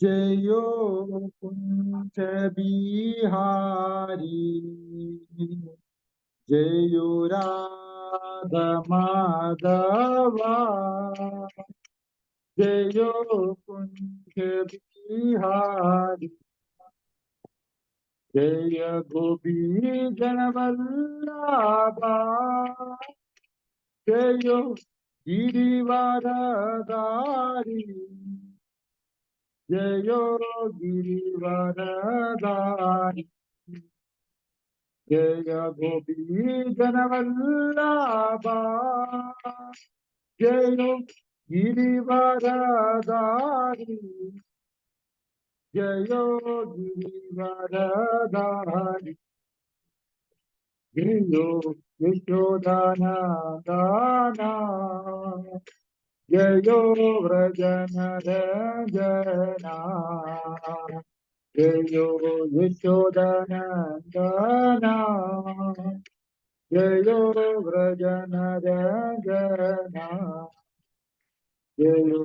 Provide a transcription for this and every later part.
जयो कुंज बिहारी जयो राधा माधवा जयो कुंज बिहारी जय गोपी जनवल्लभा जयो गिरिवरधारी जयो गिरिवरधारी जय गोपी जनवल्लभा जयो गिरिवरधारी जयो गिरिवरधारी जयो यशोदानंदना जयो व्रजनरंजना जयो यशोदानंदना जयो व्रजनरंजना जयो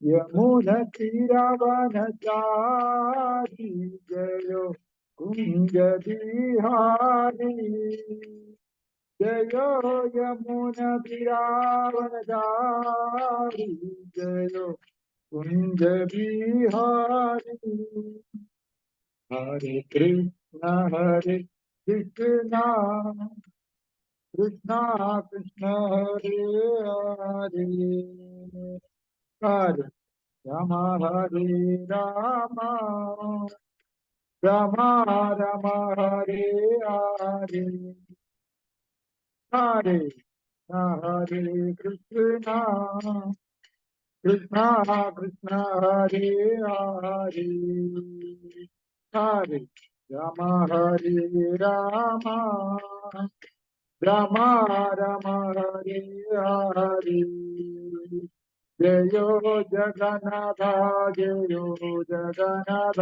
यमुनतीरवनचारी जयो कुंज बिहारी जयो यमुनतीरवनचारी जयो कुंज बिहारी हरे कृष्ण कृष्ण कृष्ण हरे हरे हरे राम राम राम राम हरे हरे हरे हरे कृष्ण कृष्ण कृष्ण हरे हरे हरे राम राम राम राम हरे हरे जयो जगन्नाथ जयो जगन्नाथ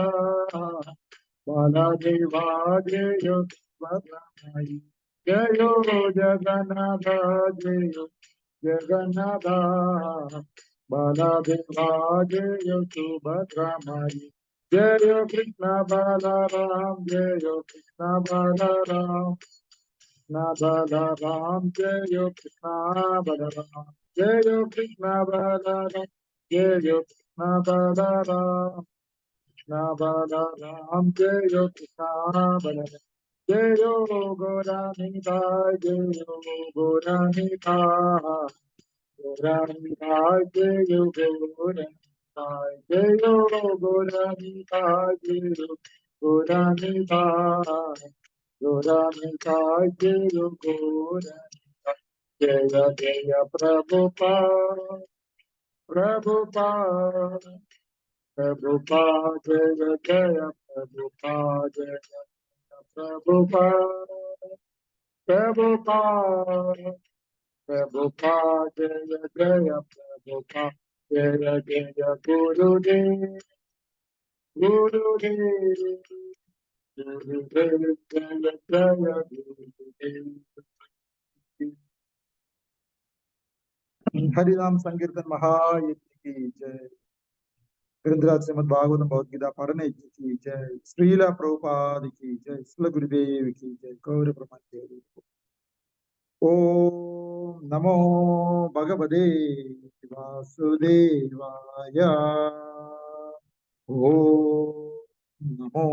बालादेवा जयो भद्रमाई जयो जगन्नाथ जयो जगन्नाथ बालादेवा जयो सुभद्रमाई जय कृष्ण बालाराम जय कृष्ण बालाराम कृष्ण बालाराम जय कृष्ण बालाराम जय कृष्ण बालाराम जय कृष्ण बालाराम कृष्ण बालाराम जय कृष्ण बालाराम जय गौरानिताय जय गौरानिताय गौरानिताय जय गौरानिताय जय गौरानिताय जय गौरानिताय गौरानिताय जय गौरानिताय जय जय प्रभुपाद प्रभुपाद प्रभुपाद जय जय प्रभुपाद जय प्रभुपाद प्रभुपाद प्रभुपाद जय जय प्रभुपाद जय जय गुरुदेव गुरुदेव गुरुदेव जय जय गुरुदेव। हरिनाम संकीर्तन महायज्ञ की जय। ग्रंथराज श्रीमद् भागवतम भगवद्गीता पठन यज्ञ की जय। श्रीला प्रभुपाद की जय। श्रील गुरुदेव की जय। गौर ब्रह्मदेव। ओम नमो भगवते वासुदेवाय। ओम नमो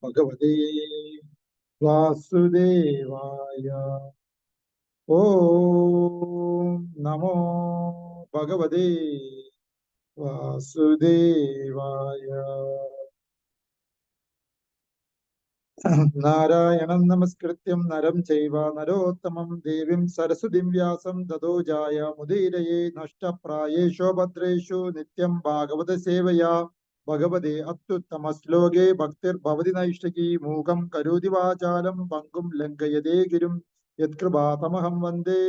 भगवते वासुदेवाय। ओम नमो भगवते वासुदेवाय। नारायणं नमस्कृत्यं नरं चैव नरोत्तमं देवीं सरस्वतीं व्यासं ततो जयमुदीरये नष्टप्रायेषु भद्रेषु नित्यं भागवत सेवया भगवते अत्युत्तमश्लोके भक्तिर्भवति नैष्ठिकी मूकं करोति वाचालं पङ्गुं लङ्घयते गिरिं यत्कृपातमहं वन्दे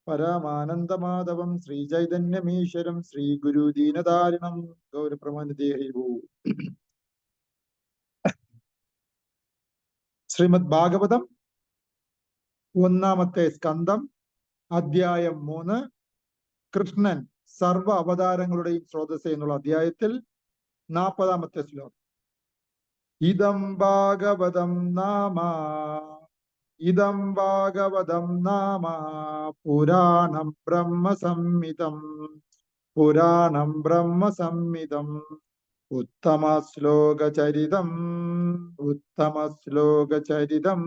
परमानन्दमाधवं श्रीचैतन्यमीश्वरं श्रीगुरुदीनदारिणं गौरप्रमाणते हरिः ओम्। ശ്രീമദ് ഭാഗവതം ഒന്നാമത്തെ സ്കന്ധം അധ്യായം 3 കൃഷ്ണൻ സർവ അവതാരങ്ങളുടെയും സ്രോതസ് എന്നുള്ള അധ്യായത്തിൽ 40-ാമത്തെ ശ്ലോകം. ഇദം ഭാഗവതം നാമ ഇദം ഭാഗവതം നാമ പുരാണം ബ്രഹ്മസംഹിതം പുരാണം ബ്രഹ്മസംഹിതം ഉത്തമശ്ലോകചരിതം ഉത്തമശ്ലോകചരിതം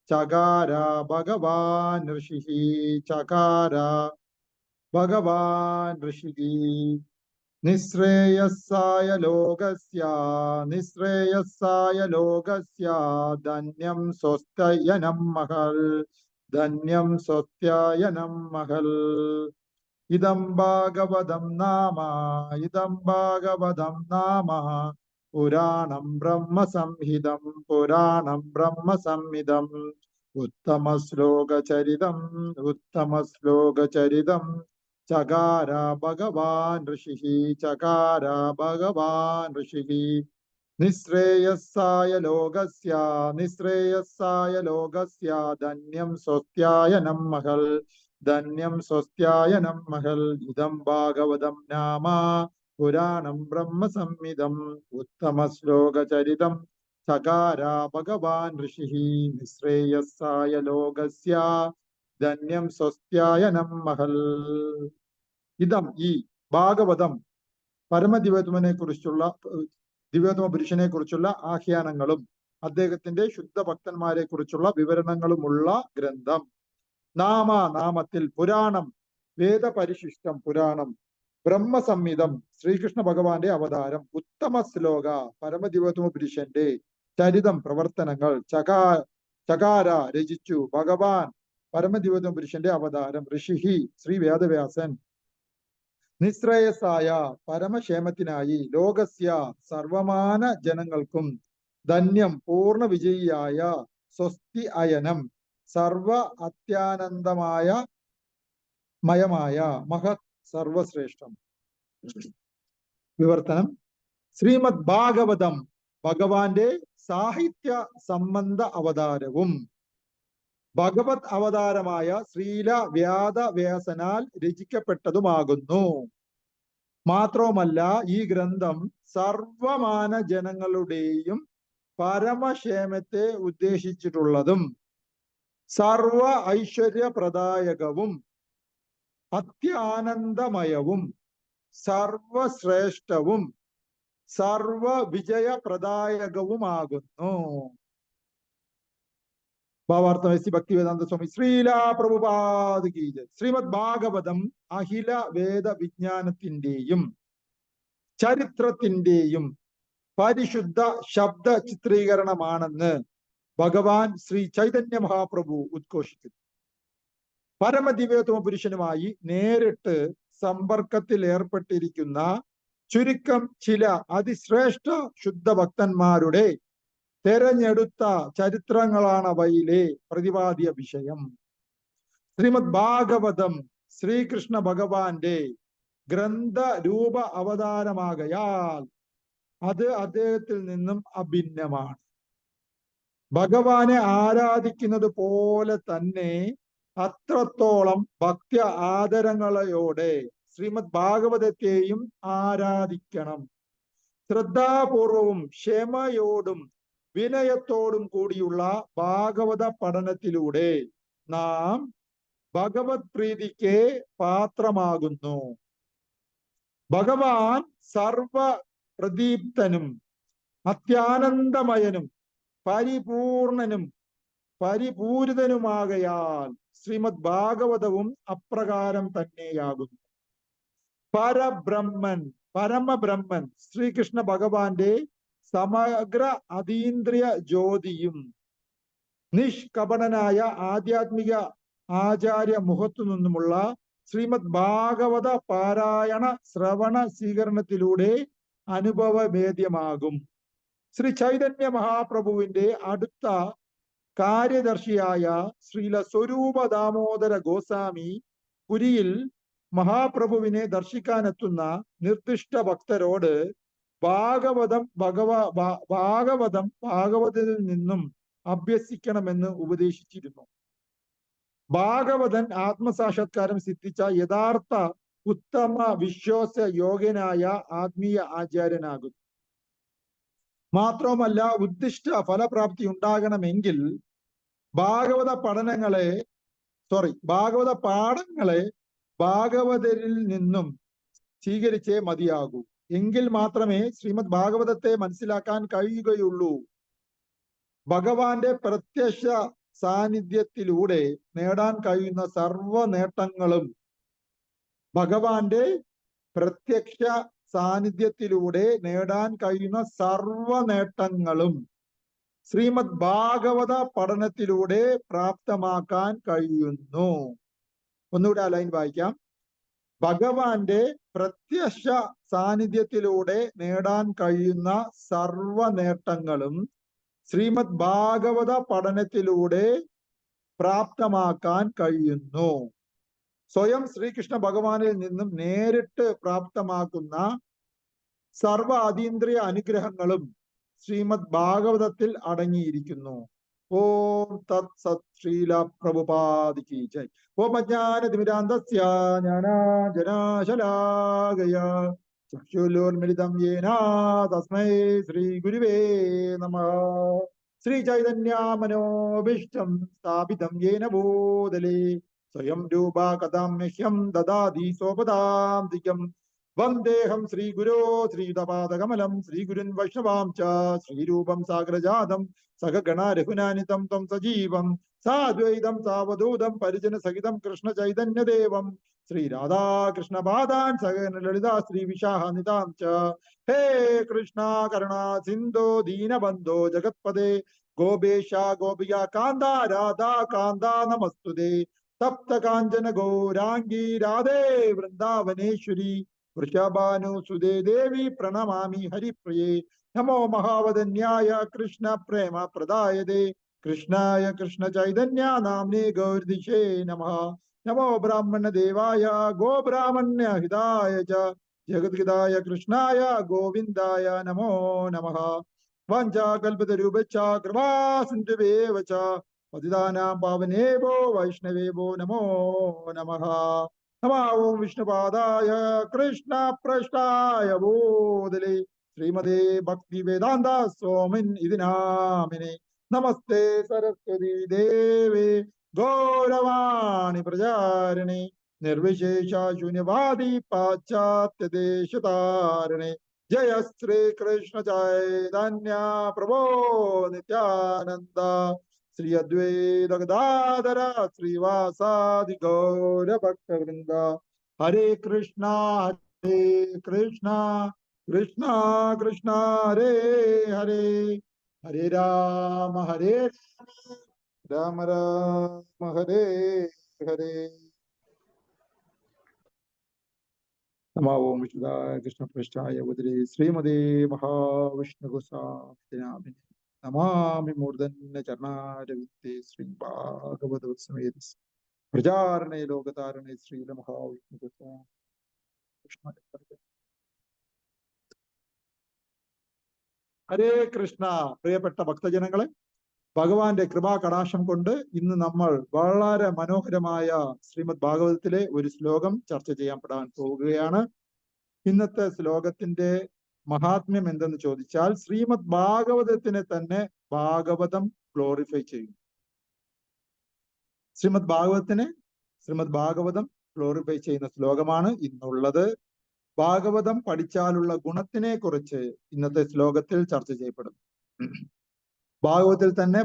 ചകാര ഭഗവാൻ ഋഷിഃ ചകാര ഭഗവാൻ ഋഷിഃ നിശ്രേയസ്സായ ലോകസ്യ ധന്യം സ്വസ്ത്യയനം മഹൽ ധന്യം സ്വസ്ത്യയനം മഹൽ. ഇദം ഭാഗവതം നാമ പുരാണം ബ്രഹ്മസംഹിതം ഉത്തമശ്ലോകചരിതം ചകാര ഭഗവാൻ ഋഷിഃ നിശ്രേയസ്സായ ലോകസ്യ ധന്യം സ്വസ്ത്യായനം മഹൽ ഇദം ഭാഗവതം നാമ പുരാണം ബ്രഹ്മസംഹിതം ഉത്തമശ്ലോകചരിതം ചകാര ഭഗവാൻ ഋഷിഃ നിശ്രേയസ്സായ ലോകസ്യ ധന്യം സ്വസ്ത്യായനം മഹൽ. ഇതം ഈ ഭാഗവതം പരമദിവ്യോത്തമനെ കുറിച്ചുള്ള ദിവ്യോത്തമ പുരുഷനെ കുറിച്ചുള്ള ആഖ്യാനങ്ങളും അദ്ദേഹത്തിന്റെ ശുദ്ധ ഭക്തന്മാരെ കുറിച്ചുള്ള വിവരണങ്ങളുമുള്ള ഗ്രന്ഥം. നാമത്തിൽ പുരാണം വേദപരിശിഷ്ടം പുരാണം ബ്രഹ്മസംഹിതം ശ്രീകൃഷ്ണ ഭഗവാന്റെ അവതാരം ഉത്തമ ശ്ലോക പരമദിവ്യോത്തമ പുരുഷന്റെ ചരിതം പ്രവർത്തനങ്ങൾ ചകാര രചിച്ചു ഭഗവാൻ പരമദിവ്യോത്തമ പുരുഷന്റെ അവതാരം ഋഷിഹി ശ്രീ വേദവ്യാസൻ നിശ്രേയസായ പരമക്ഷേമത്തിനായി ലോകസ്യ സർവമാന ജനങ്ങൾക്കും ധന്യം പൂർണ്ണ വിജയിയായ സ്വസ്തി അയനം സർവ അത്യാനന്ദമായ മയമായ മഹത് സർവശ്രേഷ്ഠം. വിവർത്തനം. ശ്രീമദ് ഭാഗവതം ഭഗവാന്റെ സാഹിത്യ സംബന്ധ അവതാരവും ഭഗവത് അവതാരമായ ശ്രീല വ്യാസനാൽ രചിക്കപ്പെട്ടതുമാകുന്നു. മാത്രവുമല്ല ഈ ഗ്രന്ഥം സർവമാന ജനങ്ങളുടെയും പരമക്ഷേമത്തെ ഉദ്ദേശിച്ചിട്ടുള്ളതും സർവ ഐശ്വര്യപ്രദായകവും അത്യാനന്ദമയവും സർവശ്രേഷ്ഠവും സർവ വിജയപ്രദായകവുമാകുന്നു. ഭാവാർത്ഥം ഭക്തിവേദാന്ത സ്വാമി ശ്രീല പ്രഭുപാദ് കീ ജയ്. ശ്രീമദ് ഭാഗവതം അഖില വേദ വിജ്ഞാനത്തിന്റെയും ചരിത്രത്തിന്റെയും പരിശുദ്ധ ശബ്ദ ചിത്രീകരണമാണെന്ന് ഭഗവാൻ ശ്രീ ചൈതന്യ മഹാപ്രഭു ഉദ്ഘോഷിക്കുന്നു. പരമദിവ്യോത്തമ പുരുഷനുമായി നേരിട്ട് സമ്പർക്കത്തിൽ ഏർപ്പെട്ടിരിക്കുന്ന ചുരുക്കം ചില അതിശ്രേഷ്ഠ ശുദ്ധ ഭക്തന്മാരുടെ തെരഞ്ഞെടുത്ത ചരിത്രങ്ങളാണ് അവയിലെ പ്രതിപാദ്യ വിഷയം. ശ്രീമദ് ഭാഗവതം ശ്രീകൃഷ്ണ ഭഗവാന്റെ ഗ്രന്ഥരൂപ അവതാരമാകയാൽ അത് അദ്ദേഹത്തിൽ നിന്നും അഭിന്നമാണ്. ഭഗവാനെ ആരാധിക്കുന്നത് പോലെ തന്നെ അത്രത്തോളം ഭക്തി ആദരങ്ങളോടെ ശ്രീമദ് ഭാഗവതത്തെയും ആരാധിക്കണം. ശ്രദ്ധാപൂർവവും ക്ഷമയോടും വിനയത്തോടും കൂടിയുള്ള ഭാഗവത പഠനത്തിലൂടെ നാം ഭഗവത് പ്രീതിക്ക് പാത്രമാകുന്നു. ഭഗവാൻ സർവ പ്രദീപ്തനും അത്യാനന്ദമയനും പരിപൂർണനും പരിപൂരിതനുമാകയാൽ ശ്രീമദ് ഭാഗവതവും അപ്രകാരം തന്നെയാകുന്നു. പരമബ്രഹ്മൻ ശ്രീകൃഷ്ണ ഭഗവാന്റെ സമഗ്ര അതീന്ദ്രിയ ജ്യോതിയും നിഷ്കപടനായ ആധ്യാത്മിക ആചാര്യ മുഖത്തു നിന്നുമുള്ള ശ്രീമദ് ഭാഗവത പാരായണ ശ്രവണ സ്വീകരണത്തിലൂടെ അനുഭവവേദ്യമാകും. ശ്രീ ചൈതന്യ മഹാപ്രഭുവിന്റെ അടുത്ത കാര്യദർശിയായ ശ്രീല സ്വരൂപ ദാമോദര ഗോസ്വാമി പുരിയിൽ മഹാപ്രഭുവിനെ ദർശിക്കാനെത്തുന്ന നിർദ്ദിഷ്ട ഭക്തരോട് ഭാഗവതത്തിൽ നിന്നും അഭ്യസിക്കണമെന്ന് ഉപദേശിച്ചിരുന്നു. ഭാഗവതൻ ആത്മസാക്ഷാത്കാരം സിദ്ധിച്ച യഥാർത്ഥ ഉത്തമ വിശ്വാസ യോഗ്യനായ ആത്മീയ ആചാര്യനാകുന്നു. മാത്രവുമല്ല, ഉദ്ദിഷ്ട ഫലപ്രാപ്തി ഉണ്ടാകണമെങ്കിൽ ഭാഗവത പാഠങ്ങളെ ഭാഗവതരിൽ നിന്നും സ്വീകരിച്ചേ മതിയാകൂ. എങ്കിൽ മാത്രമേ ശ്രീമദ് ഭാഗവതത്തെ മനസ്സിലാക്കാൻ കഴിയുകയുള്ളൂ. ഭഗവാന്റെ പ്രത്യക്ഷ സാന്നിധ്യത്തിലൂടെ നേടാൻ കഴിയുന്ന സർവ നേട്ടങ്ങളും ശ്രീമദ് ഭാഗവത പഠനത്തിലൂടെ പ്രാപ്തമാക്കാൻ കഴിയുന്നു. ഒന്നുകൂടെ ആ ലൈൻ വായിക്കാം. ഭഗവാന്റെ പ്രത്യക്ഷ സാന്നിധ്യത്തിലൂടെ നേടാൻ കഴിയുന്ന സർവ നേട്ടങ്ങളും ശ്രീമദ് ഭാഗവത പഠനത്തിലൂടെ പ്രാപ്തമാക്കാൻ കഴിയുന്നു. സ്വയം ശ്രീകൃഷ്ണ ഭഗവാനിൽ നിന്നും നേരിട്ട് പ്രാപ്തമാക്കുന്ന സർവ അതീന്ദ്രിയ അനുഗ്രഹങ്ങളും ശ്രീമദ് ഭാഗവതത്തിൽ അടങ്ങിയിരിക്കുന്നു. ഓം തത് സത്. ശ്രീല പ്രഭുപാദിക്ക് ജയ്. ഓം അജ്ഞാനതിമിരാന്തസ്യ ജ്ഞാനാഞ്ജനാശലാകയ ചക്ഷുരോന്മിലിതം യേന തസ്മൈ ശ്രീ ഗുരുവേ നമഃ. ശ്രീ ചൈതന്യമനോഭീഷ്ടം സ്ഥാപിതം യേന ഭൂതലേ സ്വയം രൂപാ കഥാമ്യഹ്യം ദദാതി സ്വപദാന്തികം. വന്ദേഹം ശ്രീഗുരോ ശ്രീയുതപാദകമലം ശ്രീഗുരുൻ വൈഷ്ണവാം ച ശ്രീരൂപം സാഗരജാതം സഹഗണ രഘുനാനിതം ത്വം സജീവം സാദ്വൈതം സാവധൂതം പരിജന സഹിതം കൃഷ്ണ ചൈതന്യദേവം ശ്രീരാധാകൃഷ്ണ പാദാൻ സഹഗണ ലളിതാ ശ്രീ വിശാഖനിതാം ച. ഹേ കൃഷ്ണ കരുണാ സിന്ധോ ദീനബന്ധോ ജഗത്പദേ ഗോപേശ ഗോപിക കാന്ത രാധാ കാന്ത നമസ്തുതേ. തപ്ത കാഞ്ചന ഗൗരാംഗീ രാധേ വൃന്ദാവനേശ്വരി വൃഷഭാനുസുതേ ദേവി പ്രണമാമി ഹരിപ്രിയേ. നമോ മഹാവദന്യായ കൃഷ്ണ പ്രേമ പ്രദായതേ കൃഷ്ണായ കൃഷ്ണ ചൈതന്യ നാമ്നേ ഗൗർദിശേ നമഃ. നമോ ബ്രാഹ്മണ ദേവായ ഗോബ്രാഹ്മണ്യ ഹിതായ ച ജഗദ്ഗിതായ കൃഷ്ണായ ഗോവിന്ദായ നമോ നമഃ. വാഞ്ചാകൽപതരൂപശ്ച കൃപാ സിന്ധുവേവ ച പതിതാനാം പാവനേഭോ വൈഷ്ണവേഭോ നമോ നമഃ. നമോ ഓം വിഷ്ണുപാദായ കൃഷ്ണ പ്രഷ്ടായ ബോധലേ ശ്രീമതേ ഭക്തി വേദാന്ത സ്വാമിൻ ഇതി നാമിനെ. നമസ്തേ സരസ്വതി ദേവേ ഗൗരവാണി പ്രചാരിണി നിർവിശേഷ ശൂന്യവാദി പാശ്ചാത്യ ദേശതാരിണി. ജയ ശ്രീകൃഷ്ണ ചൈതന്യ പ്രഭോ നിത്യാനന്ദ ശ്രീ അദ്വൈത ഗദാധര ശ്രീവാസാദി ഗൗരഭക്തവൃന്ദ. ഹരേ കൃഷ്ണ കൃഷ്ണ കൃഷ്ണ ഹരേ ഹരേ ഹരേ രാമ രാമ രാമ ഹരേ ഹരേ. നമോ ഓം വിഷ്ണുദായ കൃഷ്ണപൃഷ്ഠായ ഉദരേ ശ്രീമതേ മഹാവിഷ്ണുഗോസാമിനെ നമാമി മൂർധന്യ ചരണാരവിന്ദേ ശ്രീ ഭാഗവത സമേത പ്രചാരണേ ലോകതാരണേ ശ്രീല മഹാവിഷ്ണുഗോസാ. ഹരേ കൃഷ്ണ. പ്രിയപ്പെട്ട ഭക്തജനങ്ങളെ, ഭഗവാന്റെ കൃപാ കടാക്ഷം കൊണ്ട് ഇന്ന് നമ്മൾ വളരെ മനോഹരമായ ശ്രീമദ് ഭാഗവതത്തിലെ ഒരു ശ്ലോകം ചർച്ച ചെയ്യപ്പെടാൻ പോവുകയാണ്. ഇന്നത്തെ ശ്ലോകത്തിന്റെ മഹാത്മ്യം എന്തെന്ന് ചോദിച്ചാൽ, ശ്രീമദ് ഭാഗവതത്തിനെ തന്നെ ഭാഗവതം ഗ്ലോറിഫൈ ചെയ്യും. ശ്രീമദ് ഭാഗവതം ഗ്ലോറിഫൈ ചെയ്യുന്ന ശ്ലോകമാണ് ഇന്നുള്ളത്. ഭാഗവതം പഠിച്ചാലുള്ള ഗുണത്തിനെ കുറിച്ച് ഇന്നത്തെ ശ്ലോകത്തിൽ ചർച്ച ചെയ്യപ്പെടും. ഭാഗവതത്തിൽ തന്നെ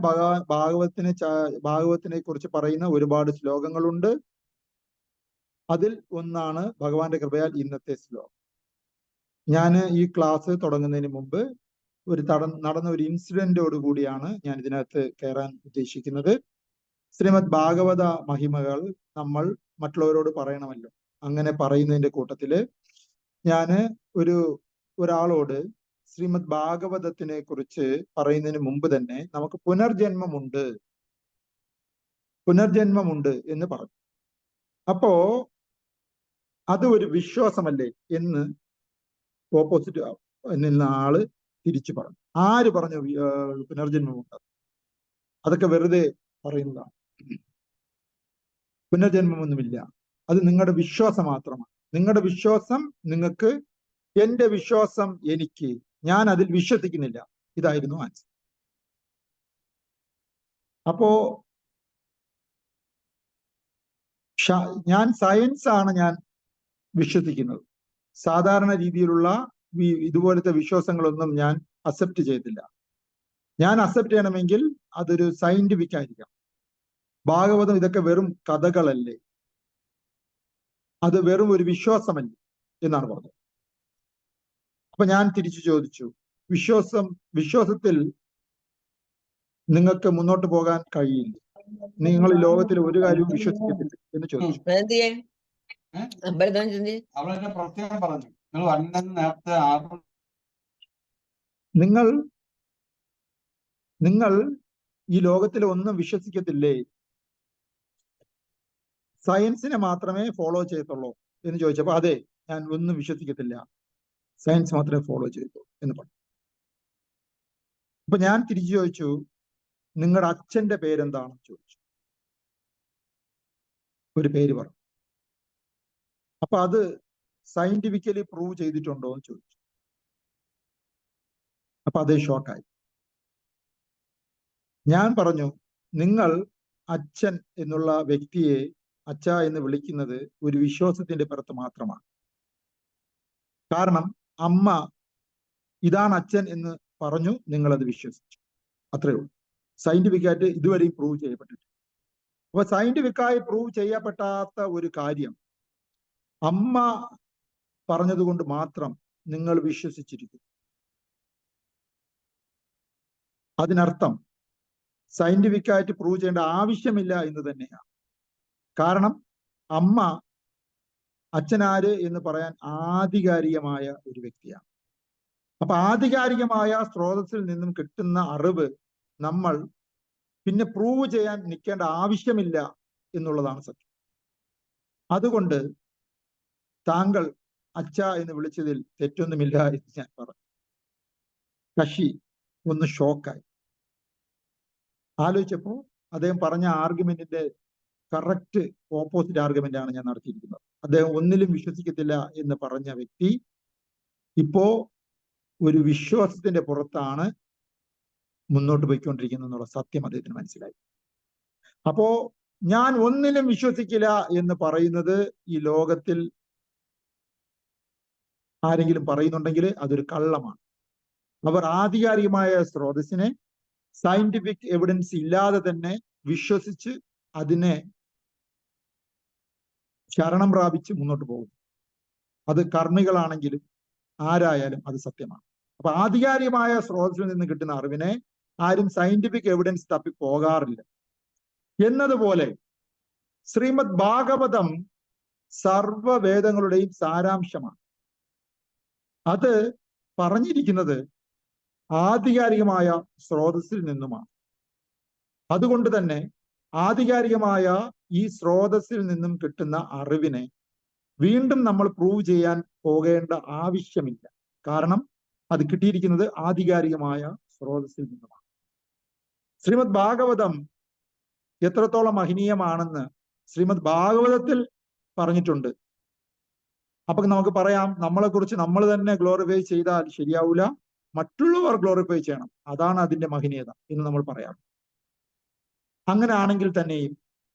ഭാഗവത്തിനെ കുറിച്ച് പറയുന്ന ഒരുപാട് ശ്ലോകങ്ങളുണ്ട്. അതിൽ ഒന്നാണ് ഭഗവാന്റെ കൃപയാൽ ഇന്നത്തെ ശ്ലോകം. ഞാൻ ഈ ക്ലാസ് തുടങ്ങുന്നതിന് മുമ്പ് നടന്ന ഒരു ഇൻസിഡന്റോട് കൂടിയാണ് ഞാൻ ഇതിനകത്ത് കയറാൻ ഉദ്ദേശിക്കുന്നത്. ശ്രീമദ് ഭാഗവത മഹിമകൾ നമ്മൾ മറ്റുള്ളവരോട് പറയണമല്ലോ. അങ്ങനെ പറയുന്നതിന്റെ കൂട്ടത്തില് ഞാന് ഒരാളോട് ശ്രീമദ് ഭാഗവതത്തിനെ കുറിച്ച് പറയുന്നതിന് മുമ്പ് തന്നെ നമുക്ക് പുനർജന്മമുണ്ട് എന്ന് പറഞ്ഞു. അപ്പോ അത് ഒരു വിശ്വാസമല്ലേ എന്ന് ഓപ്പോസിറ്റ് നിന്ന ആള് തിരിച്ചു പറഞ്ഞു. ആര് പറഞ്ഞു പുനർജന്മമുണ്ട്? അതൊക്കെ വെറുതെ പറയുന്നതാണ്. പുനർജന്മമൊന്നുമില്ല. അത് നിങ്ങളുടെ വിശ്വാസം മാത്രമാണ്. നിങ്ങളുടെ വിശ്വാസം നിങ്ങൾക്ക്, എന്റെ വിശ്വാസം എനിക്ക്, ഞാൻ അതിൽ വിശ്വസിക്കുന്നില്ല. ഇതായിരുന്നു ആൻസർ. അപ്പോ ഞാൻ സയൻസ് ആണ് ഞാൻ വിശ്വസിക്കുന്നത്. സാധാരണ രീതിയിലുള്ള ഇതുപോലത്തെ വിശ്വാസങ്ങളൊന്നും ഞാൻ അക്സെപ്റ്റ് ചെയ്തില്ല. ഞാൻ അക്സെപ്റ്റ് ചെയ്യണമെങ്കിൽ അതൊരു സയന്റിഫിക് ആയിരിക്കാം. ഭാഗവതം ഇതൊക്കെ വെറും കഥകളല്ലേ, അത് വെറും ഒരു വിശ്വാസമല്ലേ എന്നാണ് പറഞ്ഞത്. അപ്പൊ ഞാൻ തിരിച്ചു ചോദിച്ചു, വിശ്വാസത്തിൽ നിങ്ങൾക്ക് മുന്നോട്ട് പോകാൻ കഴിയില്ല, നിങ്ങൾ ഈ ലോകത്തിൽ ഒരു കാര്യവും വിശ്വസിക്കത്തില്ല എന്ന് ചോദിച്ചു. നിങ്ങൾ ഈ ലോകത്തിൽ ഒന്നും വിശ്വസിക്കത്തില്ലേ, സയൻസിനെ മാത്രമേ ഫോളോ ചെയ്യത്തുള്ളൂ എന്ന് ചോദിച്ചപ്പോ അതെ, ഞാൻ ഒന്നും വിശ്വസിക്കത്തില്ല, സയൻസ് മാത്രമേ ഫോളോ ചെയ്യത്തുള്ളൂ എന്ന് പറഞ്ഞു. അപ്പൊ ഞാൻ തിരിച്ചു ചോദിച്ചു, നിങ്ങളുടെ അച്ഛന്റെ പേരെന്താണെന്ന് ചോദിച്ചു. ഒരു പേര് പറഞ്ഞു. അപ്പൊ അത് സയന്റിഫിക്കലി പ്രൂവ് ചെയ്തിട്ടുണ്ടോ എന്ന് ചോദിച്ചു. അപ്പൊ അതേ ഷോക്കായി. ഞാൻ പറഞ്ഞു, നിങ്ങൾ അച്ഛൻ എന്നുള്ള വ്യക്തിയെ അച്ഛ എന്ന് വിളിക്കുന്നത് ഒരു വിശ്വാസത്തിന്റെ പുറത്ത് മാത്രമാണ്. കാരണം അമ്മ ഇതാണ് അച്ഛൻ എന്ന് പറഞ്ഞു, നിങ്ങൾ അത് വിശ്വസിച്ചു, അത്രേ ഉള്ളൂ. സയന്റിഫിക്കായിട്ട് ഇതുവരെയും പ്രൂവ് ചെയ്യപ്പെട്ടിട്ടില്ല. അപ്പൊ സയന്റിഫിക്കായി പ്രൂവ് ചെയ്യപ്പെടാത്ത ഒരു കാര്യം അമ്മ പറഞ്ഞതുകൊണ്ട് മാത്രം നിങ്ങൾ വിശ്വസിച്ചിരിക്കും. അതിനർത്ഥം സയന്റിഫിക്കായിട്ട് പ്രൂവ് ചെയ്യേണ്ട ആവശ്യമില്ല എന്ന് തന്നെയാണ്. കാരണം അമ്മ അച്ഛനാര് എന്ന് പറയാൻ ആധികാരികമായ ഒരു വ്യക്തിയാണ്. അപ്പൊ ആധികാരികമായ സ്രോതസ്സിൽ നിന്നും കിട്ടുന്ന അറിവ് നമ്മൾ പിന്നെ പ്രൂവ് ചെയ്യാൻ നിൽക്കേണ്ട ആവശ്യമില്ല എന്നുള്ളതാണ് സത്യം. അതുകൊണ്ട് താങ്കൾ അച്ഛ എന്ന് വിളിച്ചതിൽ തെറ്റൊന്നുമില്ല എന്ന് ഞാൻ പറഞ്ഞു. കശി ഒന്ന് ഷോക്കായി. ആലോചിച്ചപ്പോ അദ്ദേഹം പറഞ്ഞ ആർഗ്യുമെന്റിന്റെ കറക്റ്റ് ഓപ്പോസിറ്റ് ആർഗ്യുമെന്റ് ആണ് ഞാൻ നടത്തിയിരിക്കുന്നത്. അദ്ദേഹം ഒന്നിലും വിശ്വസിക്കത്തില്ല എന്ന് പറഞ്ഞ വ്യക്തി ഇപ്പോ ഒരു വിശ്വാസത്തിന്റെ പുറത്താണ് മുന്നോട്ട് പോയിക്കൊണ്ടിരിക്കുന്നത് എന്നുള്ള സത്യം അദ്ദേഹത്തിന് മനസ്സിലായി. അപ്പോ ഞാൻ ഒന്നിലും വിശ്വസിക്കില്ല എന്ന് പറയുന്നത് ഈ ലോകത്തിൽ ആരെങ്കിലും പറയുന്നുണ്ടെങ്കിൽ അതൊരു കള്ളമാണ്. അവർ ആധികാരികമായ സ്രോതസ്സിനെ സയന്റിഫിക് എവിഡൻസ് ഇല്ലാതെ തന്നെ വിശ്വസിച്ച് അതിനെ ശരണം പ്രാപിച്ച് മുന്നോട്ട് പോകുന്നു. അത് കർമ്മികളാണെങ്കിലും ആരായാലും അത് സത്യമാണ്. അപ്പൊ ആധികാരികമായ സ്രോതസ്സിൽ നിന്ന് കിട്ടുന്ന അറിവിനെ ആരും സയന്റിഫിക് എവിഡൻസ് തപ്പി പോകാറില്ല. എന്നതുപോലെ ശ്രീമദ് ഭാഗവതം സർവവേദങ്ങളുടെയും സാരാംശമാണ്. അത് പറഞ്ഞിരിക്കുന്നത് ആധികാരികമായ സ്രോതസ്സിൽ നിന്നുമാണ്. അതുകൊണ്ട് തന്നെ ആധികാരികമായ ഈ സ്രോതസ്സിൽ നിന്നും കിട്ടുന്ന അറിവിനെ വീണ്ടും നമ്മൾ പ്രൂവ് ചെയ്യാൻ പോകേണ്ട ആവശ്യമില്ല. കാരണം അത് കിട്ടിയിരിക്കുന്നത് ആധികാരികമായ സ്രോതസ്സിൽ നിന്നുമാണ്. ശ്രീമദ് ഭാഗവതം എത്രത്തോളം മഹനീയമാണെന്ന് ശ്രീമദ് ഭാഗവതത്തിൽ പറഞ്ഞിട്ടുണ്ട്. അപ്പൊ നമുക്ക് പറയാം, നമ്മളെ കുറിച്ച് നമ്മൾ തന്നെ ഗ്ലോറിഫൈ ചെയ്താൽ ശരിയാവൂല, മറ്റുള്ളവർ ഗ്ലോറിഫൈ ചെയ്യണം, അതാണ് അതിന്റെ മഹനീയത എന്ന് നമ്മൾ പറയാം. അങ്ങനെ ആണെങ്കിൽ തന്നെയും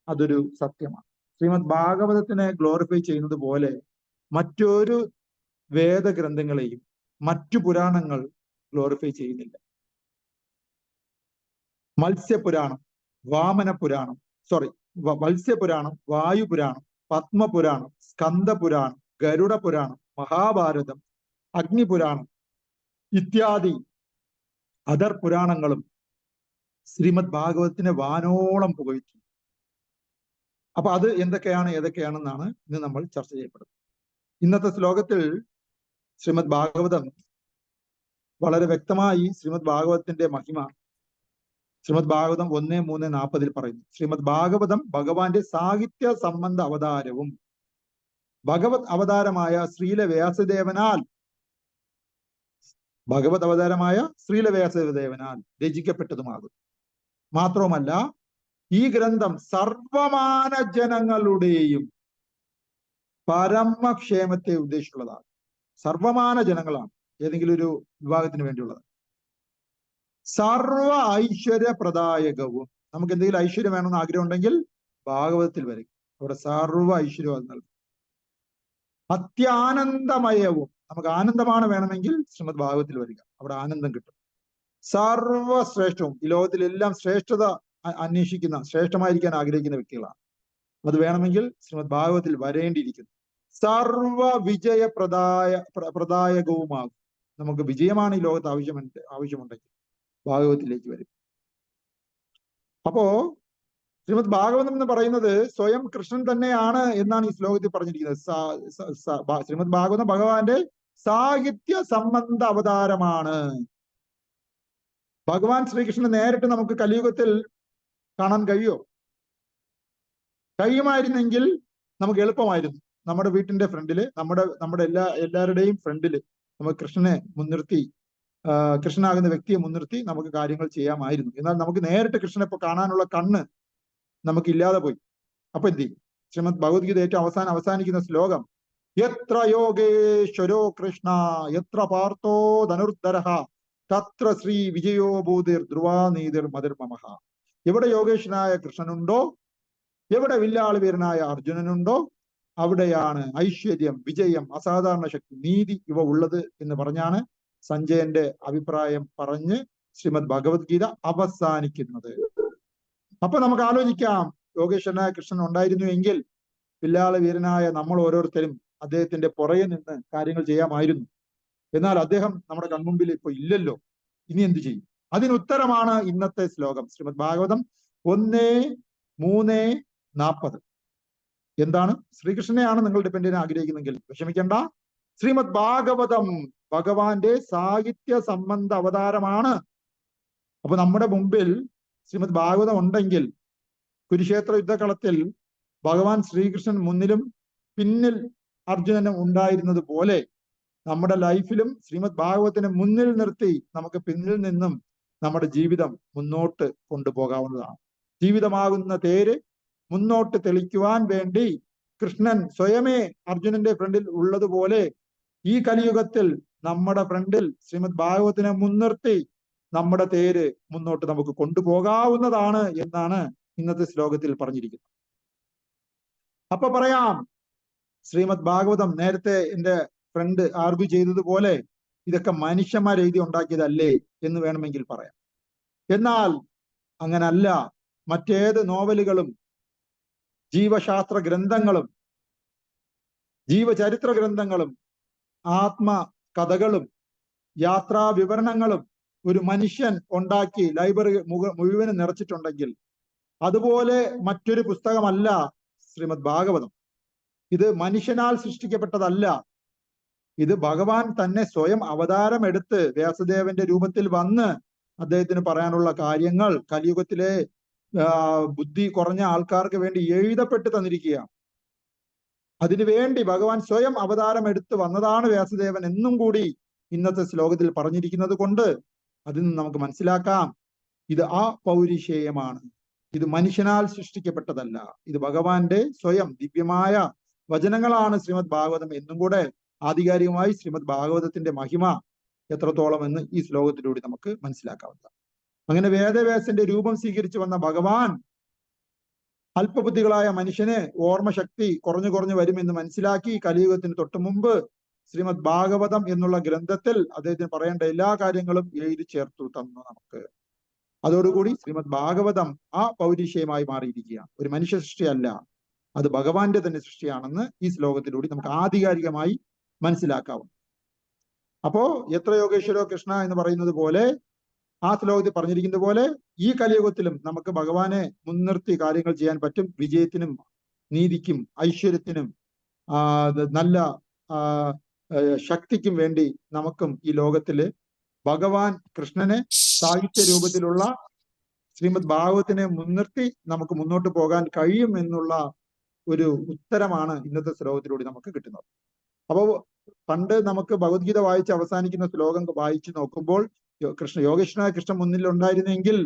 അതൊരു സത്യമാണ്. ശ്രീമദ് ഭാഗവതത്തിനെ ഗ്ലോറിഫൈ ചെയ്യുന്നത് പോലെ മറ്റൊരു വേദഗ്രന്ഥങ്ങളെയും മറ്റു പുരാണങ്ങൾ ഗ്ലോറിഫൈ ചെയ്യുന്നില്ല. മത്സ്യപുരാണം, വാമനപുരാണം, മത്സ്യപുരാണം, വായുപുരാണം, പത്മപുരാണം, സ്കന്ദപുരാണം, ഗരുഡ പുരാണം, മഹാഭാരതം, അഗ്നിപുരാണം ഇത്യാദി അതർ പുരാണങ്ങളും ശ്രീമദ് ഭാഗവതത്തിനെ വാനോളം പുകഴ്ത്തി. അപ്പൊ അത് എന്തൊക്കെയാണ് ഏതൊക്കെയാണെന്നാണ് ഇന്ന് നമ്മൾ ചർച്ച ചെയ്യപ്പെടുന്നത്. ഇന്നത്തെ ശ്ലോകത്തിൽ ശ്രീമദ് ഭാഗവതം വളരെ വ്യക്തമായി ശ്രീമദ് ഭാഗവതത്തിന്റെ മഹിമ ശ്രീമദ് ഭാഗവതം 1:3:40 പറയുന്നു. ശ്രീമദ് ഭാഗവതം ഭഗവാന്റെ സാഹിത്യ സംബന്ധ അവതാരവും ഭഗവത് അവതാരമായ ശ്രീലവ്യാസദേവനാൽ രചിക്കപ്പെട്ടതുമാകും. മാത്രവുമല്ല ഈ ഗ്രന്ഥം സർവമാന ജനങ്ങളുടെയും പരമക്ഷേമത്തെ ഉദ്ദേശിച്ചുള്ളതാണ്. സർവമാന ജനങ്ങളാണ്, ഏതെങ്കിലും ഒരു വിഭാഗത്തിന് വേണ്ടിയുള്ളത്. സർവ ഐശ്വര്യപ്രദായകവും. നമുക്ക് എന്തെങ്കിലും ഐശ്വര്യം വേണമെന്ന് ആഗ്രഹം ഉണ്ടെങ്കിൽ ഭാഗവതത്തിൽ വരും. അവിടെ സർവ ഐശ്വര്യം അത് നൽകും. അത്യാനന്ദമയവും. നമുക്ക് ആനന്ദമാണ് വേണമെങ്കിൽ ശ്രീമദ് ഭാഗവതത്തിൽ വരിക, അവിടെ ആനന്ദം കിട്ടും. സർവശ്രേഷ്ഠവും. ഈ ലോകത്തിലെല്ലാം ശ്രേഷ്ഠത അന്വേഷിക്കുന്ന, ശ്രേഷ്ഠമായിരിക്കാൻ ആഗ്രഹിക്കുന്ന വ്യക്തികളാണ്. അത് വേണമെങ്കിൽ ശ്രീമദ് ഭാഗവതത്തിൽ വരേണ്ടിയിരിക്കുന്നു. സർവ പ്രദായകവുമാകും. നമുക്ക് വിജയമാണ് ഈ ലോകത്ത് ആവശ്യമുണ്ടെങ്കിൽ ഭാഗവതത്തിലേക്ക് വരും. അപ്പോ ശ്രീമദ് ഭാഗവതം എന്ന് പറയുന്നത് സ്വയം കൃഷ്ണൻ തന്നെയാണ് എന്നാണ് ഈ ശ്ലോകത്തിൽ പറഞ്ഞിരിക്കുന്നത്. ശ്രീമദ് ഭാഗവതം ഭഗവാന്റെ സാഹിത്യ സംബന്ധ അവതാരമാണ്. ഭഗവാൻ ശ്രീകൃഷ്ണനെ നേരിട്ട് നമുക്ക് കലിയുഗത്തിൽ കാണാൻ കഴിയുമായിരുന്നെങ്കിൽ നമുക്ക് എളുപ്പമായിരുന്നു. നമ്മുടെ വീട്ടിന്റെ ഫ്രണ്ടില്, നമ്മുടെ എല്ലാവരുടെയും ഫ്രണ്ടില് നമുക്ക് കൃഷ്ണനെ മുൻനിർത്തി, കൃഷ്ണനാകുന്ന വ്യക്തിയെ മുൻനിർത്തി നമുക്ക് കാര്യങ്ങൾ ചെയ്യാമായിരുന്നു. എന്നാൽ നമുക്ക് നേരിട്ട് കൃഷ്ണനെ ഇപ്പൊ കാണാനുള്ള കണ്ണ് നമുക്ക് ഇല്ലാതെ പോയി. അപ്പൊ എന്ത് ചെയ്യും? ശ്രീമദ് ഭഗവത്ഗീത ഏറ്റവും അവസാനിക്കുന്ന ശ്ലോകം, യത്ര യോഗേശ്വരോ കൃഷ്ണ യത്ര പാർത്ഥോ ധനുർധരഃ തത്ര ശ്രീ വിജയോ ഭൂതിർ ധ്രുവാനീതിർ മതിർമമഃ. എവിടെ യോഗേശ്വരനായ കൃഷ്ണനുണ്ടോ, എവിടെ വില്ലാളി വീരനായ അർജുനനുണ്ടോ, അവിടെയാണ് ഐശ്വര്യം, വിജയം, അസാധാരണ ശക്തി, നീതി ഇവ ഉള്ളത് എന്ന് പറഞ്ഞാണ് സഞ്ജയന്റെ അഭിപ്രായം പറഞ്ഞ് ശ്രീമദ് ഭഗവത്ഗീത അവസാനിക്കുന്നത്. അപ്പൊ നമുക്ക് ആലോചിക്കാം, യോഗേശ്വരനായ കൃഷ്ണൻ ഉണ്ടായിരുന്നു എങ്കിൽ വില്ലാളി വീരനായ നമ്മൾ ഓരോരുത്തരും അദ്ദേഹത്തിന്റെ പുറകെ നിന്ന് കാര്യങ്ങൾ ചെയ്യാമായിരുന്നു. എന്നാൽ അദ്ദേഹം നമ്മുടെ കൺമുമ്പിൽ ഇപ്പൊ ഇല്ലല്ലോ. ഇനി എന്ത് ചെയ്യും? അതിനുത്തരമാണ് ഇന്നത്തെ ശ്ലോകം. ശ്രീമദ് ഭാഗവതം 1:3:40. എന്താണ്? ശ്രീകൃഷ്ണനെയാണ് നിങ്ങൾ ഡിപ്പെൻഡ് ചെയ്യാൻ ആഗ്രഹിക്കുന്നെങ്കിൽ വിഷമിക്കേണ്ട. ശ്രീമദ് ഭാഗവതം ഭഗവാന്റെ സാഹിത്യ സംബന്ധ അവതാരമാണ്. അപ്പൊ നമ്മുടെ മുമ്പിൽ ശ്രീമദ് ഭാഗവതം ഉണ്ടെങ്കിൽ കുരുക്ഷേത്ര യുദ്ധകളത്തിൽ ഭഗവാൻ ശ്രീകൃഷ്ണൻ മുന്നിലും പിന്നിൽ അർജുനനും ഉണ്ടായിരുന്നത് പോലെ നമ്മുടെ ലൈഫിലും ശ്രീമദ് ഭാഗവതത്തിനെ മുന്നിൽ നിർത്തി നമുക്ക് പിന്നിൽ നിന്നും നമ്മുടെ ജീവിതം മുന്നോട്ട് കൊണ്ടുപോകാവുന്നതാണ്. ജീവിതമാകുന്ന തേര് മുന്നോട്ട് തെളിക്കുവാൻ വേണ്ടി കൃഷ്ണൻ സ്വയമേ അർജുനന്റെ ഫ്രണ്ടിൽ ഉള്ളതുപോലെ ഈ കലിയുഗത്തിൽ നമ്മുടെ ഫ്രണ്ടിൽ ശ്രീമദ് ഭാഗവതത്തിനെ മുൻനിർത്തി നമ്മുടെ തേര് മുന്നോട്ട് നമുക്ക് കൊണ്ടുപോകാവുന്നതാണ് എന്നാണ് ഇന്നത്തെ ശ്ലോകത്തിൽ പറഞ്ഞിരിക്കുന്നത്. അപ്പൊ പറയാം, ശ്രീമദ് ഭാഗവതം നേരത്തെ എന്റെ ഫ്രണ്ട് ആർഗ്യൂ ചെയ്തതുപോലെ ഇതൊക്കെ മനുഷ്യന്മാർ എഴുതി ഉണ്ടാക്കിയതല്ലേ എന്ന് വേണമെങ്കിൽ പറയാം. എന്നാൽ അങ്ങനല്ല. മറ്റേത് നോവലുകളും ജീവശാസ്ത്ര ഗ്രന്ഥങ്ങളും ജീവചരിത്ര ഗ്രന്ഥങ്ങളും ആത്മകഥകളും യാത്രാ വിവരണങ്ങളും ഒരു മനുഷ്യൻ ഉണ്ടാക്കി ലൈബ്രറി മുഴുവനും നിറച്ചിട്ടുണ്ടെങ്കിൽ അതുപോലെ മറ്റൊരു പുസ്തകമല്ല ശ്രീമദ് ഭാഗവതം. ഇത് മനുഷ്യനാൽ സൃഷ്ടിക്കപ്പെട്ടതല്ല. ഇത് ഭഗവാൻ തന്നെ സ്വയം അവതാരമെടുത്ത് വ്യാസദേവന്റെ രൂപത്തിൽ വന്ന് അദ്ദേഹത്തിന് പറയാനുള്ള കാര്യങ്ങൾ കലിയുഗത്തിലെ ബുദ്ധി കുറഞ്ഞ ആൾക്കാർക്ക് വേണ്ടി എഴുതപ്പെട്ട് തന്നിരിക്കുകയാണ്. അതിനുവേണ്ടി ഭഗവാൻ സ്വയം അവതാരം എടുത്ത് വന്നതാണ് വ്യാസദേവൻ എന്നും കൂടി ഇന്നത്തെ ശ്ലോകത്തിൽ പറഞ്ഞിരിക്കുന്നത് കൊണ്ട് അതിൽ നിന്ന് നമുക്ക് മനസ്സിലാക്കാം, ഇത് അപൗരുഷേയമാണ്. ഇത് മനുഷ്യനാൽ സൃഷ്ടിക്കപ്പെട്ടതല്ല. ഇത് ഭഗവാന്റെ സ്വയം ദിവ്യമായ വചനങ്ങളാണ് ശ്രീമദ് ഭാഗവതം എന്നും കൂടെ ആധികാരികമായി ശ്രീമദ് ഭാഗവതത്തിന്റെ മഹിമ എത്രത്തോളം എന്ന് ഈ ശ്ലോകത്തിലൂടെ നമുക്ക് മനസ്സിലാക്കാവുന്നതാണ്. അങ്ങനെ വേദവ്യാസന്റെ രൂപം സ്വീകരിച്ചു വന്ന ഭഗവാൻ അല്പബുദ്ധികളായ മനുഷ്യന് ഓർമ്മശക്തി കുറഞ്ഞു വരുമെന്ന് മനസ്സിലാക്കി കലിയുഗത്തിന് തൊട്ടു മുമ്പ് ശ്രീമദ് ഭാഗവതം എന്നുള്ള ഗ്രന്ഥത്തിൽ അദ്ദേഹത്തിന് പറയേണ്ട എല്ലാ കാര്യങ്ങളും എഴുതി ചേർത്തു തന്നു നമുക്ക്. അതോടുകൂടി ശ്രീമദ് ഭാഗവതം അപൗരുഷേയമായി മാറിയിരിക്കുകയാണ്. ഒരു മനുഷ്യ സൃഷ്ടിയല്ല, അത് ഭഗവാന്റെ തന്നെ സൃഷ്ടിയാണെന്ന് ഈ ശ്ലോകത്തിലൂടെ നമുക്ക് ആധികാരികമായി മനസ്സിലാക്കാവും. അപ്പോ എത്ര യോഗേശ്വരോ കൃഷ്ണ എന്ന് പറയുന്നത് പോലെ ആ ശ്ലോകത്തിൽ പറഞ്ഞിരിക്കുന്നത് പോലെ ഈ കലിയുഗത്തിലും നമുക്ക് ഭഗവാനെ മുൻനിർത്തി കാര്യങ്ങൾ ചെയ്യാൻ പറ്റും. വിജയത്തിനും നീതിക്കും ഐശ്വര്യത്തിനും നല്ല ശക്തിക്കും വേണ്ടി നമുക്കും ഈ ലോകത്തില് ഭഗവാൻ കൃഷ്ണനെ സാഹിത്യ രൂപത്തിലുള്ള ശ്രീമദ് ഭാഗവതത്തിനെ മുൻനിർത്തി നമുക്ക് മുന്നോട്ട് പോകാൻ കഴിയും എന്നുള്ള ഒരു ഉത്തരമാണ് ഇന്നത്തെ ശ്ലോകത്തിലൂടെ നമുക്ക് കിട്ടുന്നത്. അപ്പോൾ പണ്ട് നമുക്ക് ഭഗവത്ഗീത വായിച്ച് അവസാനിക്കുന്ന ശ്ലോകം വായിച്ചു നോക്കുമ്പോൾ യോഗേശ്വരനായ കൃഷ്ണൻ മുന്നിൽ ഉണ്ടായിരുന്നെങ്കിൽ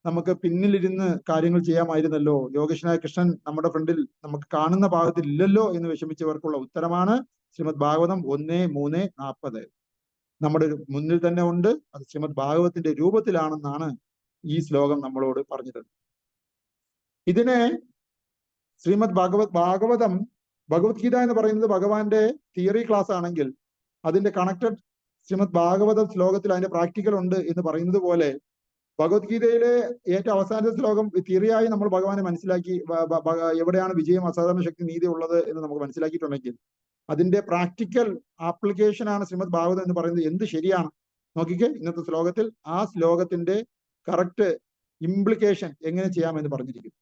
നമുക്ക് പിന്നിലിരുന്ന് കാര്യങ്ങൾ ചെയ്യാമായിരുന്നല്ലോ. യോഗേശ്വരനായ കൃഷ്ണൻ നമ്മുടെ ഫ്രണ്ടിൽ നമുക്ക് കാണുന്ന ഭാഗത്തിൽ ഇല്ലല്ലോ എന്ന് വിഷമിച്ചവർക്കുള്ള ഉത്തരമാണ് ശ്രീമദ് ഭാഗവതം 1:3:40. നമ്മുടെ മുന്നിൽ തന്നെ ഉണ്ട്. അത് ശ്രീമദ് ഭാഗവതത്തിന്റെ രൂപത്തിലാണെന്നാണ് ഈ ശ്ലോകം നമ്മളോട് പറഞ്ഞത്. ഇതിനെ ശ്രീമദ് ഭാഗവതം ഭഗവത്ഗീത എന്ന് പറയുന്നത് ഭഗവാന്റെ തിയറി ക്ലാസ് ആണെങ്കിൽ അതിന്റെ കണക്റ്റഡ് ശ്രീമദ് ഭാഗവതം ശ്ലോകത്തിൽ അതിന്റെ പ്രാക്ടിക്കൽ ഉണ്ട് എന്ന് പറയുന്നത് പോലെ ഭഗവത്ഗീതയിലെ ഏറ്റവും അവസാനത്തെ ശ്ലോകം തിയറിയായി നമ്മൾ ഭഗവാനെ മനസ്സിലാക്കി എവിടെയാണ് വിജയം, അസാധാരണ ശക്തി, നീതി ഉള്ളത് എന്ന് നമുക്ക് മനസ്സിലാക്കിയിട്ടുണ്ടെങ്കിൽ അതിന്റെ പ്രാക്ടിക്കൽ ആപ്ലിക്കേഷൻ ആണ് ശ്രീമദ് ഭാഗവതം എന്ന് പറയുന്നത്. എന്ത് ശരിയാണ് നോക്കിക്കേ, ഇന്നത്തെ ശ്ലോകത്തിൽ ആ ശ്ലോകത്തിന്റെ കറക്റ്റ് ഇംപ്ലിക്കേഷൻ എങ്ങനെ ചെയ്യാമെന്ന് പറഞ്ഞിരിക്കുന്നു.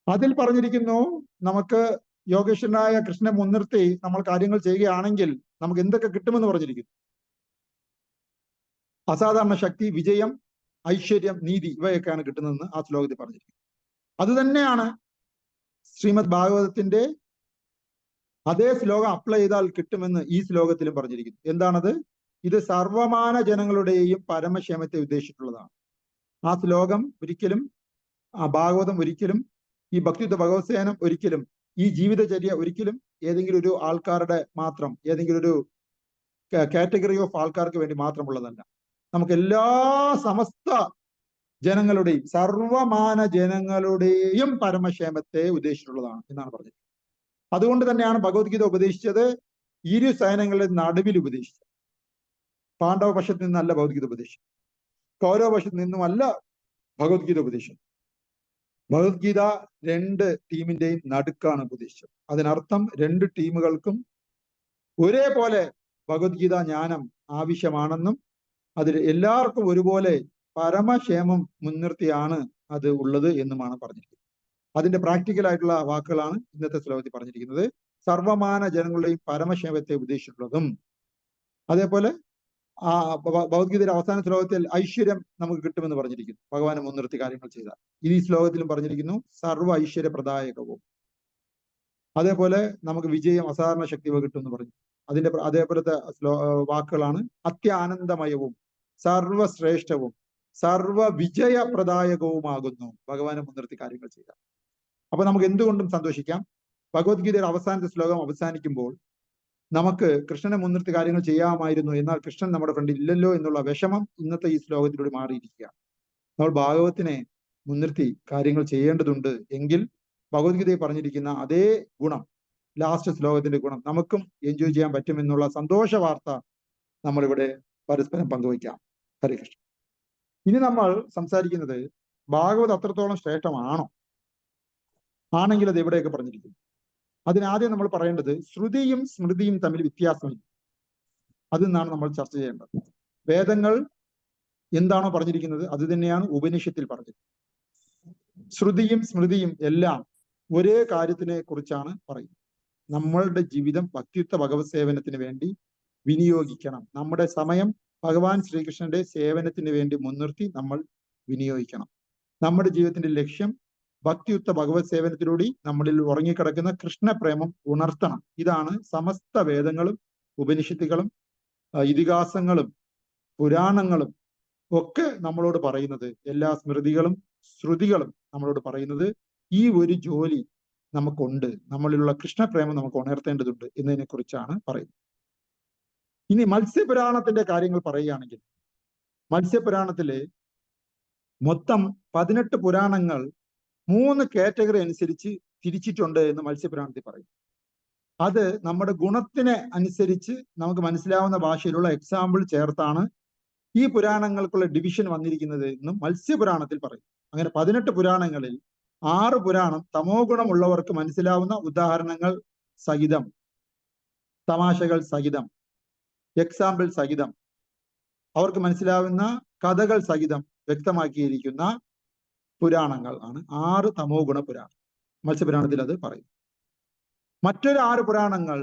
അതിൽ പറഞ്ഞിരിക്കുന്നു, നമുക്ക് യോഗേശ്വരനായ കൃഷ്ണനെ മുൻനിർത്തി നമ്മൾ കാര്യങ്ങൾ ചെയ്യുകയാണെങ്കിൽ നമുക്ക് എന്തൊക്കെ കിട്ടുമെന്ന് പറഞ്ഞിരിക്കുന്നു. അസാധാരണ ശക്തി, വിജയം, ഐശ്വര്യം, നീതി ഇവയൊക്കെയാണ് കിട്ടുന്നതെന്ന് ആ ശ്ലോകത്തിൽ പറഞ്ഞിരിക്കുന്നത്. അത് തന്നെയാണ് ശ്രീമദ് ഭാഗവതത്തിന്റെ അതേ ശ്ലോകം അപ്ലൈ ചെയ്താൽ കിട്ടുമെന്ന് ഈ ശ്ലോകത്തിലും പറഞ്ഞിരിക്കുന്നു. എന്താണത്? ഇത് സർവമാന ജനങ്ങളുടെയും പരമക്ഷേമത്തെ ഉദ്ദേശിച്ചിട്ടുള്ളതാണ്. ആ ശ്ലോകം ഒരിക്കലും, ആ ഭാഗവതം ഒരിക്കലും, ഈ ഭക്തിയുക്ത ഭഗവത്സേനം ഒരിക്കലും, ഈ ജീവിതചര്യ ഒരിക്കലും ഏതെങ്കിലും ഒരു ആൾക്കാരുടെ മാത്രം, ഏതെങ്കിലും ഒരു കാറ്റഗറി ഓഫ് ആൾക്കാർക്ക് വേണ്ടി മാത്രമുള്ളതല്ല. നമുക്ക് എല്ലാ സമസ്ത ജനങ്ങളുടെയും, സർവമാന ജനങ്ങളുടെയും പരമക്ഷേമത്തെ ഉദ്ദേശിച്ചിട്ടുള്ളതാണ് എന്നാണ് പറഞ്ഞത്. അതുകൊണ്ട് തന്നെയാണ് ഭഗവത്ഗീത ഉപദേശിച്ചത് ഇരു സൈന്യങ്ങളുടെ നടുവിൽ ഉപദേശിച്ചത്. പാണ്ഡവ പക്ഷത്ത് നിന്നല്ല ഭഗവത്ഗീത ഉപദേശിച്ചത്, കൗരവ പക്ഷത്ത് നിന്നുമല്ല ഭഗവത്ഗീത ഉപദേശിച്ചത്. ഭഗവത്ഗീത രണ്ട് ടീമിന്റെയും നടുക്കാണ് ഉപദേശിച്ചത്. അതിനർത്ഥം രണ്ട് ടീമുകൾക്കും ഒരേപോലെ ഭഗവത്ഗീത ജ്ഞാനം ആവശ്യമാണെന്നും അതിൽ എല്ലാവർക്കും ഒരുപോലെ പരമക്ഷേമം മുൻനിർത്തിയാണ് അത് ഉള്ളത് എന്നുമാണ് പറഞ്ഞിരിക്കുന്നത്. അതിന്റെ പ്രാക്ടിക്കൽ ആയിട്ടുള്ള വാക്കുകളാണ് ഇന്നത്തെ ശ്ലോകത്തിൽ പറഞ്ഞിരിക്കുന്നത്. സർവമാന ജനങ്ങളുടെയും പരമക്ഷേമത്തെ ഉദ്ദേശിച്ചിട്ടുള്ളതും, അതേപോലെ ആ ഭഗവത്ഗീതയുടെ അവസാന ശ്ലോകത്തിൽ ഐശ്വര്യം നമുക്ക് കിട്ടുമെന്ന് പറഞ്ഞിരിക്കുന്നു ഭഗവാനെ മുൻനിർത്തി കാര്യങ്ങൾ ചെയ്താൽ. ഈ ശ്ലോകത്തിലും പറഞ്ഞിരിക്കുന്നു സർവ്വ ഐശ്വര്യപ്രദായകവും. അതേപോലെ നമുക്ക് വിജയം, അസാധാരണ ശക്തി കിട്ടുമെന്ന് പറഞ്ഞു. അതിന്റെ അതേപോലത്തെ വാക്കുകളാണ് അത്യാനന്ദമയവും സർവശ്രേഷ്ഠവും സർവ വിജയപ്രദായകവുമാകുന്നു ഭഗവാനെ മുൻനിർത്തി കാര്യങ്ങൾ ചെയ്താൽ. അപ്പൊ നമുക്ക് എന്തുകൊണ്ടും സന്തോഷിക്കാം. ഭഗവത്ഗീതയുടെ അവസാനത്തെ ശ്ലോകം അവസാനിക്കുമ്പോൾ നമുക്ക് കൃഷ്ണനെ മുൻനിർത്തി കാര്യങ്ങൾ ചെയ്യാമായിരുന്നു, എന്നാൽ കൃഷ്ണൻ നമ്മുടെ ഫ്രണ്ടിൽ ഇല്ലല്ലോ എന്നുള്ള വിഷമം ഇന്നത്തെ ഈ ശ്ലോകത്തിലൂടെ മാറിയിരിക്കുകയാണ്. നമ്മൾ ഭാഗവത്തിനെ മുൻനിർത്തി കാര്യങ്ങൾ ചെയ്യേണ്ടതുണ്ട്. എങ്കിൽ ഭഗവത്ഗീതയിൽ പറഞ്ഞിരിക്കുന്ന അതേ ഗുണം, ലാസ്റ്റ് ശ്ലോകത്തിന്റെ ഗുണം നമുക്കും എൻജോയ് ചെയ്യാൻ പറ്റുമെന്നുള്ള സന്തോഷ വാർത്ത നമ്മളിവിടെ പരസ്പരം പങ്കുവയ്ക്കാം. ഹരേ കൃഷ്ണ. ഇനി നമ്മൾ സംസാരിക്കുന്നത് ഭാഗവത് അത്രത്തോളം ശ്രേഷ്ഠമാണോ? ആണെങ്കിൽ അത് എവിടെയൊക്കെ പറഞ്ഞിരിക്കുന്നു. അതിനാദ്യം നമ്മൾ പറയേണ്ടത് ശ്രുതിയും സ്മൃതിയും തമ്മിൽ വ്യത്യാസമില്ല. അതെന്നാണ് നമ്മൾ ചർച്ച ചെയ്യേണ്ടത്. വേദങ്ങൾ എന്താണോ പറഞ്ഞിരിക്കുന്നത് അത് തന്നെയാണ് ഉപനിഷത്തിൽ പറഞ്ഞത്. ശ്രുതിയും സ്മൃതിയും എല്ലാം ഒരേ കാര്യത്തിനെ കുറിച്ചാണ് പറയുന്നത്. നമ്മളുടെ ജീവിതം ഭക്തിയുക്ത ഭഗവത് സേവനത്തിന് വേണ്ടി വിനിയോഗിക്കണം. നമ്മുടെ സമയം ഭഗവാൻ ശ്രീകൃഷ്ണന്റെ സേവനത്തിന് വേണ്ടി മുൻനിർത്തി നമ്മൾ വിനിയോഗിക്കണം. നമ്മുടെ ജീവിതത്തിന്റെ ലക്ഷ്യം ഭക്തിയുക്ത ഭഗവത് സേവനത്തിലൂടെ നമ്മളിൽ ഉറങ്ങിക്കിടക്കുന്ന കൃഷ്ണപ്രേമം ഉണർത്തണം. ഇതാണ് സമസ്ത വേദങ്ങളും ഉപനിഷത്തുകളും ഇതിഹാസങ്ങളും പുരാണങ്ങളും ഒക്കെ നമ്മളോട് പറയുന്നത്. എല്ലാ സ്മൃതികളും ശ്രുതികളും നമ്മളോട് പറയുന്നത് ഈ ഒരു ജോലി നമുക്കുണ്ട്, നമ്മളിലുള്ള കൃഷ്ണപ്രേമം നമുക്ക് ഉണർത്തേണ്ടതുണ്ട് എന്നതിനെ കുറിച്ചാണ് പറയുന്നത്. ഇനി മത്സ്യപുരാണത്തിന്റെ കാര്യങ്ങൾ പറയുകയാണെങ്കിൽ, മത്സ്യപുരാണത്തിലെ മൊത്തം 18 പുരാണങ്ങൾ 3 കാറ്റഗറി അനുസരിച്ച് തിരിച്ചിട്ടുണ്ട് എന്ന് മത്സ്യപുരാണത്തിൽ പറയും. അത് നമ്മുടെ ഗുണത്തിന് അനുസരിച്ച് നമുക്ക് മനസ്സിലാവുന്ന ഭാഷയിലുള്ള എക്സാമ്പിൾ ചേർത്താണ് ഈ പുരാണങ്ങൾക്കുള്ള ഡിവിഷൻ വന്നിരിക്കുന്നത് എന്നും മത്സ്യപുരാണത്തിൽ പറയും. അങ്ങനെ 18 പുരാണങ്ങളിൽ 6 പുരാണം തമോ ഗുണമുള്ളവർക്ക് മനസ്സിലാവുന്ന ഉദാഹരണങ്ങൾ സഹിതം, തമാശകൾ സഹിതം, എക്സാമ്പിൾ സഹിതം, അവർക്ക് മനസ്സിലാവുന്ന കഥകൾ സഹിതം വ്യക്തമാക്കിയിരിക്കുന്ന പുരാണങ്ങൾ ആണ് 6 തമോ ഗുണ പുരാണം. മത്സ്യപുരാണത്തിൽ അത് പറയും. മറ്റൊരു 6 പുരാണങ്ങൾ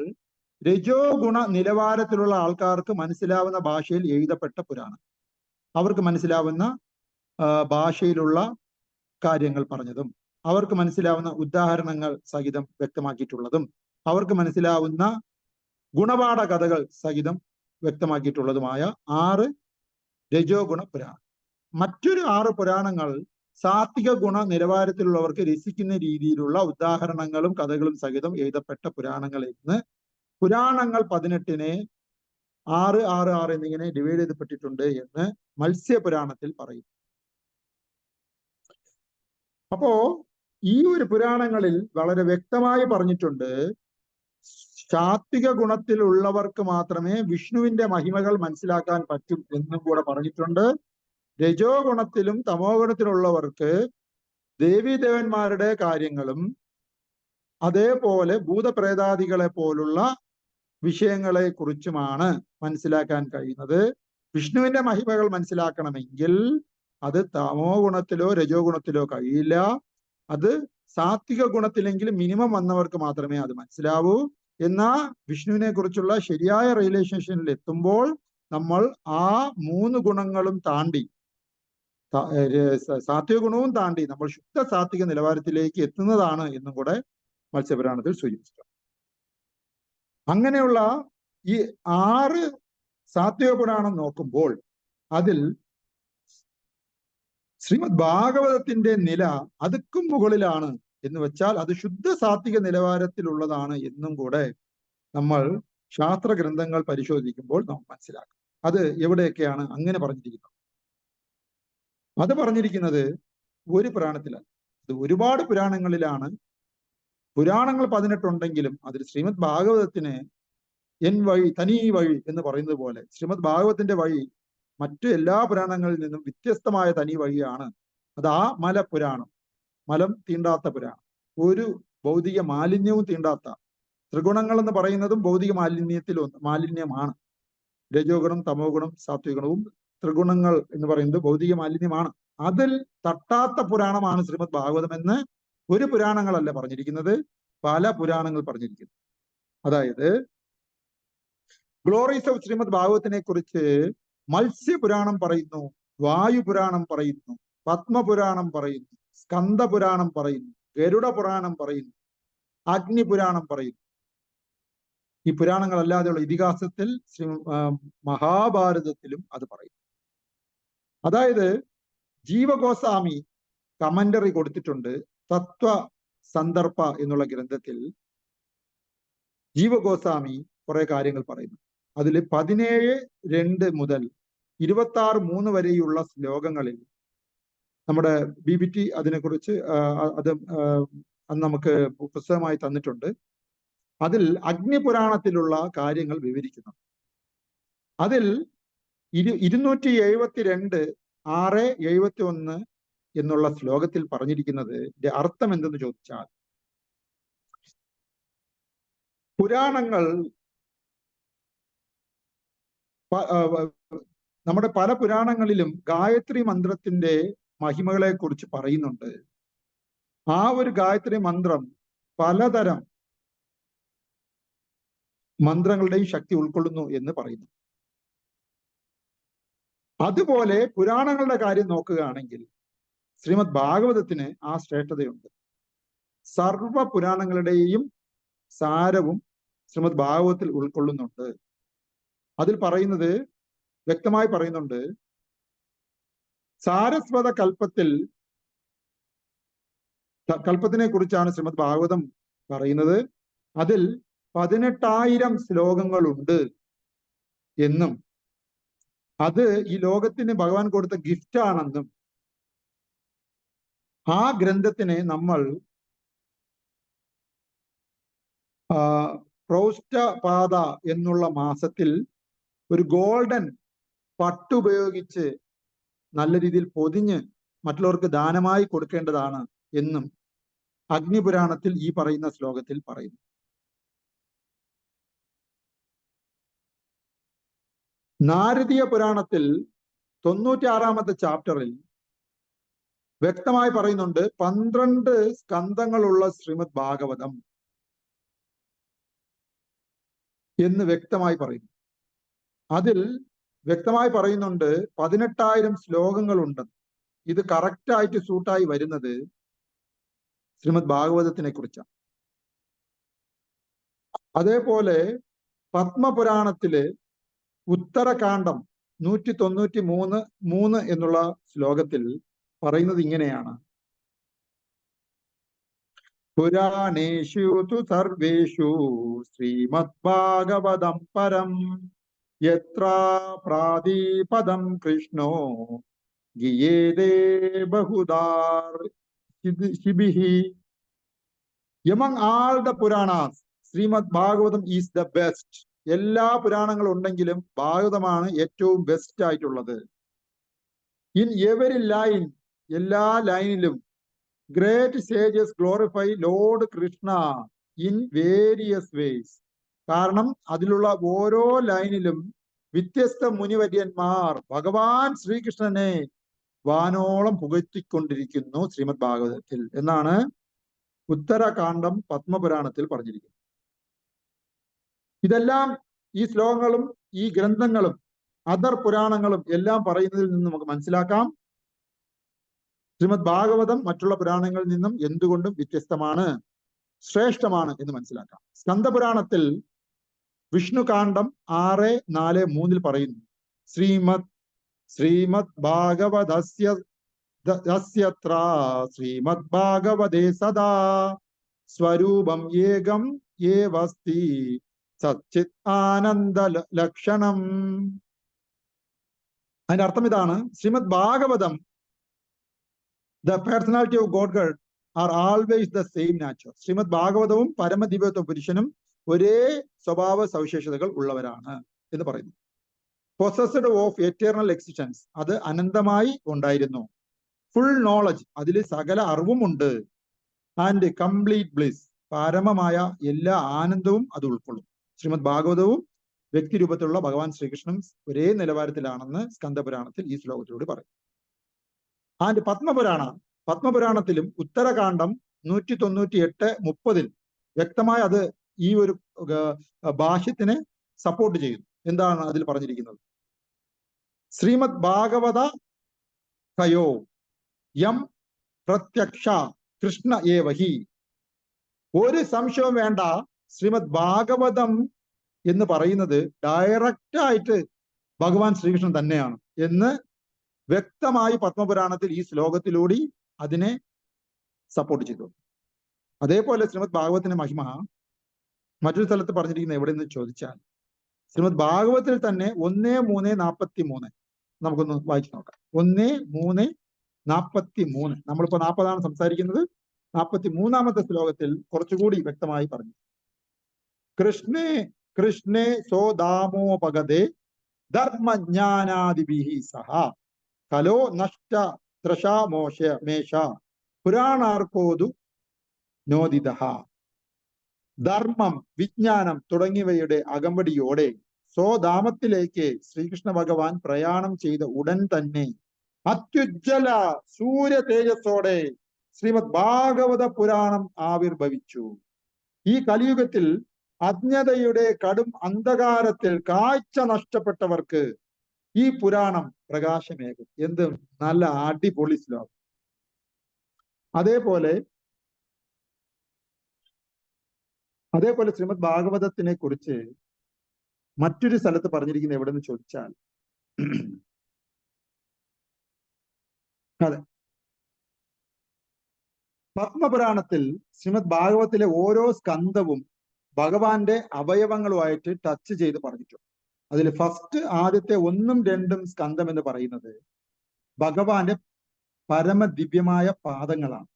രജോ ഗുണ നിലവാരത്തിലുള്ള ആൾക്കാർക്ക് മനസ്സിലാവുന്ന ഭാഷയിൽ എഴുതപ്പെട്ട പുരാണം. അവർക്ക് മനസ്സിലാവുന്ന ഭാഷയിലുള്ള കാര്യങ്ങൾ പറഞ്ഞതും, അവർക്ക് മനസ്സിലാവുന്ന ഉദാഹരണങ്ങൾ സഹിതം വ്യക്തമാക്കിയിട്ടുള്ളതും, അവർക്ക് മനസ്സിലാവുന്ന ഗുണപാഠ കഥകൾ സഹിതം വ്യക്തമാക്കിയിട്ടുള്ളതുമായ 6 രജോ ഗുണ പുരാണം. മറ്റൊരു 6 പുരാണങ്ങൾ സാത്വിക ഗുണ നിലവാരത്തിലുള്ളവർക്ക് രസിക്കുന്ന രീതിയിലുള്ള ഉദാഹരണങ്ങളും കഥകളും സഹിതം എഴുതപ്പെട്ട പുരാണങ്ങൾ എന്ന് പുരാണങ്ങൾ 18-നെ 6, 6, 6 എന്നിങ്ങനെ ഡിവൈഡ് ചെയ്യപ്പെട്ടിട്ടുണ്ട് എന്ന് മത്സ്യപുരാണത്തിൽ പറയും. അപ്പോ ഈ ഒരു പുരാണങ്ങളിൽ വളരെ വ്യക്തമായി പറഞ്ഞിട്ടുണ്ട്, സാത്വിക ഗുണത്തിലുള്ളവർക്ക് മാത്രമേ വിഷ്ണുവിന്റെ മഹിമകൾ മനസ്സിലാക്കാൻ പറ്റും എന്നും കൂടെ പറഞ്ഞിട്ടുണ്ട്. രജോ ഗുണത്തിലും തമോ ഗുണത്തിലുള്ളവർക്ക് ദേവീദേവന്മാരുടെ കാര്യങ്ങളും അതേപോലെ ഭൂതപ്രേതാദികളെ പോലുള്ള വിഷയങ്ങളെ കുറിച്ചുമാണ് മനസ്സിലാക്കാൻ കഴിയുന്നത്. വിഷ്ണുവിന്റെ മഹിമകൾ മനസ്സിലാക്കണമെങ്കിൽ അത് തമോ ഗുണത്തിലോ രജോ ഗുണത്തിലോ കഴിയില്ല. അത് സാത്വിക ഗുണത്തിലെങ്കിലും മിനിമം വന്നവർക്ക് മാത്രമേ അത് മനസ്സിലാവൂ. എന്നാൽ വിഷ്ണുവിനെ കുറിച്ചുള്ള ശരിയായ റിയലൈസേഷനിൽ എത്തുമ്പോൾ നമ്മൾ ആ 3 ഗുണങ്ങളും താണ്ടി, സാത്വിക ഗുണവും താണ്ടി നമ്മൾ ശുദ്ധ സാത്വിക നിലവാരത്തിലേക്ക് എത്തുന്നതാണ് എന്നും കൂടെ മത്സ്യപുരാണത്തിൽ സൂചിപ്പിച്ചു. അങ്ങനെയുള്ള ഈ 6 സാത്വിക പുരാണം നോക്കുമ്പോൾ അതിൽ ശ്രീമദ് ഭാഗവതത്തിന്റെ നില അതുക്കും മുകളിലാണ് എന്ന് വെച്ചാൽ അത് ശുദ്ധ സാത്വിക നിലവാരത്തിലുള്ളതാണ് എന്നും കൂടെ നമ്മൾ ശാസ്ത്ര ഗ്രന്ഥങ്ങൾ പരിശോധിക്കുമ്പോൾ നമുക്ക് മനസ്സിലാക്കും. അത് എവിടെയൊക്കെയാണ് അങ്ങനെ പറഞ്ഞിരിക്കുന്നത്? അത് പറഞ്ഞിരിക്കുന്നത് ഒരു പുരാണത്തിലല്ല, അത് ഒരുപാട് പുരാണങ്ങളിലാണ്. പുരാണങ്ങൾ 18 ഉണ്ടെങ്കിലും അതിൽ ശ്രീമദ് ഭാഗവതത്തിന് എൻ വഴി തനി വഴി എന്ന് പറയുന്നത് പോലെ ശ്രീമദ് ഭാഗവതത്തിന്റെ വഴി മറ്റു എല്ലാ പുരാണങ്ങളിൽ നിന്നും വ്യത്യസ്തമായ തനി വഴിയാണ്. അത് ആ മലപുരാണം, മലം തീണ്ടാത്ത പുരാണം, ഒരു ഭൗതിക മാലിന്യവും തീണ്ടാത്ത. ത്രിഗുണങ്ങൾ എന്ന് പറയുന്നതും ഭൗതിക മാലിന്യമാണ്. രജോ ഗുണം, തമോ ഗുണം, സാത്വിക ഗുണവും ത്രിഗുണങ്ങൾ എന്ന് പറയുന്നത് ഭൗതിക മാലിന്യമാണ്. അതിൽ തട്ടാത്ത പുരാണമാണ് ശ്രീമദ് ഭാഗവതം എന്ന് ഒരു പുരാണങ്ങളല്ല പറഞ്ഞിരിക്കുന്നത്, പല പുരാണങ്ങൾ പറഞ്ഞിരിക്കുന്നു. അതായത് ഗ്ലോറീസ് ഓഫ് ശ്രീമദ് ഭാഗവത്തിനെ കുറിച്ച് മത്സ്യപുരാണം പറയുന്നു, വായുപുരാണം പറയുന്നു, പത്മപുരാണം പറയുന്നു, സ്കന്ദപുരാണം പറയുന്നു, ഗരുഡ പുരാണം പറയുന്നു, അഗ്നിപുരാണം പറയുന്നു. ഈ പുരാണങ്ങളല്ലാതെയുള്ള ഇതിഹാസത്തിൽ മഹാഭാരതത്തിലും അത് പറയുന്നു. അതായത് ജീവഗോസ്വാമി കമന്ററി കൊടുത്തിട്ടുണ്ട് തത്വ സന്ദർഭ എന്നുള്ള ഗ്രന്ഥത്തിൽ. ജീവഗോസ്വാമി കുറെ കാര്യങ്ങൾ പറയുന്നു. അതിൽ 17:2 മുതൽ 26:3 വരെയുള്ള ശ്ലോകങ്ങളിൽ നമ്മുടെ BBT അതിനെക്കുറിച്ച് അത് അന്ന് നമുക്ക് പുസ്തകമായി തന്നിട്ടുണ്ട്. അതിൽ അഗ്നിപുരാണത്തിലുള്ള കാര്യങ്ങൾ വിവരിക്കുന്നു. അതിൽ 272, 6:71 എന്നുള്ള ശ്ലോകത്തിൽ പറഞ്ഞിരിക്കുന്നത് അർത്ഥം എന്തെന്ന് ചോദിച്ചാൽ, പുരാണങ്ങൾ നമ്മുടെ പല പുരാണങ്ങളിലും ഗായത്രി മന്ത്രത്തിന്റെ മഹിമകളെ കുറിച്ച് പറയുന്നുണ്ട്. ആ ഒരു ഗായത്രി മന്ത്രം പലതരം മന്ത്രങ്ങളുടെയും ശക്തി ഉൾക്കൊള്ളുന്നു എന്ന് പറയുന്നു. അതുപോലെ പുരാണങ്ങളുടെ കാര്യം നോക്കുകയാണെങ്കിൽ ശ്രീമദ് ഭാഗവതത്തിന് ആ ശ്രേഷ്ഠതയുണ്ട്. സർവ പുരാണങ്ങളുടെയും സാരവും ശ്രീമദ് ഭാഗവതത്തിൽ ഉൾക്കൊള്ളുന്നുണ്ട്. അതിൽ പറയുന്നത് വ്യക്തമായി പറയുന്നുണ്ട്, സാരസ്വത കൽപ്പത്തിനെ കുറിച്ചാണ് ശ്രീമദ് ഭാഗവതം പറയുന്നത്. അതിൽ 18,000 ശ്ലോകങ്ങളുണ്ട് എന്നും അത് ഈ ലോകത്തിന് ഭഗവാൻ കൊടുത്ത ഗിഫ്റ്റ് ആണെന്നും ആ ഗ്രന്ഥത്തിനെ നമ്മൾ പ്രൗഷ്ടപാദ എന്നുള്ള മാസത്തിൽ ഒരു ഗോൾഡൻ പട്ടുപയോഗിച്ച് നല്ല രീതിയിൽ പൊതിഞ്ഞ് മറ്റുള്ളവർക്ക് ദാനമായി കൊടുക്കേണ്ടതാണ് എന്നും അഗ്നിപുരാണത്തിൽ ഈ പറയുന്ന ശ്ലോകത്തിൽ പറയുന്നു. നാരദീയ പുരാണത്തിൽ 96-ാമത്തെ ചാപ്റ്ററിൽ വ്യക്തമായി പറയുന്നുണ്ട് 12 സ്കന്ധങ്ങളുള്ള ശ്രീമദ് ഭാഗവതം എന്ന് വ്യക്തമായി പറയുന്നു. അതിൽ വ്യക്തമായി പറയുന്നുണ്ട് 18,000 ശ്ലോകങ്ങളുണ്ട്. ഇത് കറക്റ്റായിട്ട് സൂട്ടായി വരുന്നത് ശ്രീമദ് ഭാഗവതത്തിനെ കുറിച്ചാണ്. അതേപോലെ പത്മപുരാണത്തില് ഉത്തരകാണ്ഡം 193 എന്നുള്ള ശ്ലോകത്തിൽ പറയുന്നത് ഇങ്ങനെയാണ്: പുരാണേഷു തു സർവേഷു ശ്രീമദ് ഭാഗവതം പരം യത്ര പ്രാതിപദം കൃഷ്ണോ ഗിയേതേ ബഹുദാർ ശിബിഹി. Among all the Puranas, Shrimad Bhagavatam is the best. എല്ലാ പുരാണങ്ങളും ഉണ്ടെങ്കിലും ഭാഗവതമാണ് ഏറ്റവും ബെസ്റ്റ് ആയിട്ടുള്ളത്. ഇൻ എവരി ലൈൻ, എല്ലാ ലൈനിലും great sages glorify lord Krishna in various ways. കാരണം അതിലുള്ള ഓരോ ലൈനിലും വ്യത്യസ്ത മുനിവര്യന്മാർ ഭഗവാൻ ശ്രീകൃഷ്ണനെ വാനോളം പുകഴ്ത്തിക്കൊണ്ടിരിക്കുന്നു ശ്രീമദ് ഭാഗവതത്തിൽ എന്നാണ് ഉത്തരകാണ്ഡം പത്മപുരാണത്തിൽ പറഞ്ഞിരിക്കുന്നത്. ഇതെല്ലാം ഈ ശ്ലോകങ്ങളും ഈ ഗ്രന്ഥങ്ങളും അതർ പുരാണങ്ങളും എല്ലാം പറയുന്നതിൽ നിന്ന് നമുക്ക് മനസ്സിലാക്കാം ശ്രീമദ് ഭാഗവതം മറ്റുള്ള പുരാണങ്ങളിൽ നിന്നും എന്തുകൊണ്ടും വ്യത്യസ്തമാണ്, ശ്രേഷ്ഠമാണ് എന്ന് മനസ്സിലാക്കാം. സ്കന്ദപുരാണത്തിൽ വിഷ്ണുകാണ്ഡം 6:4-3 പറയുന്നു, ശ്രീമദ് ഭാഗവതസ്യ ശ്രീമദ് ഭാഗവതേ സദാ സ്വരൂപം ഏകം ഏവസ്തി സച്ചിത് ആനന്ദ ലക്ഷണം. അതിന്റെ അർത്ഥം ഇതാണ്, Shrimad Bhagavatam, the personality of Godhead are always the same nature. Shrimad ഭാഗവതവും പരമദിവ്യത്വ പുരുഷനും ഒരേ സ്വഭാവ സവിശേഷതകൾ ഉള്ളവരാണ് എന്ന് പറയുന്നു. possessed of eternal existence, അത് അനന്തമായി ഉണ്ടായിരുന്നു. ഫുൾ നോളജ്, അതിൽ സകല അറിവുമുണ്ട്. ആൻഡ് കംപ്ലീറ്റ് ബ്ലിസ്, പരമമായ എല്ലാ ആനന്ദവും അത് ഉൾക്കൊള്ളും. ശ്രീമദ് ഭാഗവതവും വ്യക്തി രൂപത്തിലുള്ള ഭഗവാൻ ശ്രീകൃഷ്ണൻ ഒരേ നിലവാരത്തിലാണെന്ന് സ്കന്ദപുരാണത്തിൽ ഈ ശ്ലോകത്തിലൂടെ പറയും. ആൻഡ് പത്മപുരാണത്തിലും ഉത്തരകാണ്ഡം 198-30 വ്യക്തമായി അത് ഈ ഒരു ഭാഷ്യത്തിനെ സപ്പോർട്ട് ചെയ്യുന്നു. എന്താണ് അതിൽ പറഞ്ഞിരിക്കുന്നത്? ശ്രീമദ് ഭാഗവത കയോ യം പ്രത്യക്ഷ കൃഷ്ണ ഏവഹി. ഒരു സംശയവും വേണ്ട, ശ്രീമദ് ഭാഗവതം എന്ന് പറയുന്നത് ഡയറക്റ്റ് ആയിട്ട് ഭഗവാൻ ശ്രീകൃഷ്ണൻ തന്നെയാണ് എന്ന് വ്യക്തമായി പത്മപുരാണത്തിൽ ഈ ശ്ലോകത്തിലൂടെ അതിനെ സപ്പോർട്ട് ചെയ്തു. അതേപോലെ ശ്രീമദ് ഭാഗവതത്തിന്റെ മഹിമ മറ്റൊരു സ്ഥലത്ത് പറഞ്ഞിരിക്കുന്നത് എവിടെയെന്ന് ചോദിച്ചാൽ, ശ്രീമദ് ഭാഗവതത്തിൽ തന്നെ 1:3-43 നമുക്കൊന്ന് വായിച്ചു നോക്കാം. 1:3-43. നമ്മളിപ്പോ 40 സംസാരിക്കുന്നത്. 43-ാമത്തെ ശ്ലോകത്തിൽ കുറച്ചുകൂടി വ്യക്തമായി പറഞ്ഞു, കൃഷ്ണേ സോദാമോപഗതേ ധർമ്മജ്ഞാനാദിഭിഃ സഹ കലോ നഷ്ട ത്രഷാമോഷമേഷ പുരാണാർക്കോതു നോദിതഃ. ധർമ്മം, വിജ്ഞാനം തുടങ്ങിയവയുടെ അകമ്പടിയോടെ സ്വധാമത്തിലേക്ക് ശ്രീകൃഷ്ണ ഭഗവാൻ പ്രയാണം ചെയ്ത ഉടൻ തന്നെ അത്യുജ്വല സൂര്യ തേജസ്സോടെ ശ്രീമദ് ഭാഗവത പുരാണം ആവിർഭവിച്ചു. ഈ കലിയുഗത്തിൽ അജ്ഞതയുടെ കടും അന്ധകാരത്തിൽ കാഴ്ച നഷ്ടപ്പെട്ടവർക്ക് ഈ പുരാണം പ്രകാശമേകും. എന്ത് നല്ല അടിപൊളി ശ്ലോകം. അതേപോലെ ശ്രീമദ് ഭാഗവതത്തിനെ കുറിച്ച് മറ്റൊരു സ്ഥലത്ത് പറഞ്ഞിരിക്കുന്നത് എവിടെന്ന് ചോദിച്ചാൽ, അതെ, പത്മപുരാണത്തിൽ ശ്രീമദ് ഭാഗവത്തിലെ ഓരോ സ്കന്ധവും ഭഗവാന്റെ അവയവങ്ങളുമായിട്ട് ടച്ച് ചെയ്ത് പറഞ്ഞിട്ടുണ്ട്. അതിൽ ആദ്യത്തെ 1-2 സ്കന്ധം എന്ന് പറയുന്നത് ഭഗവാന്റെ പരമദിവ്യമായ പാദങ്ങളാണ്.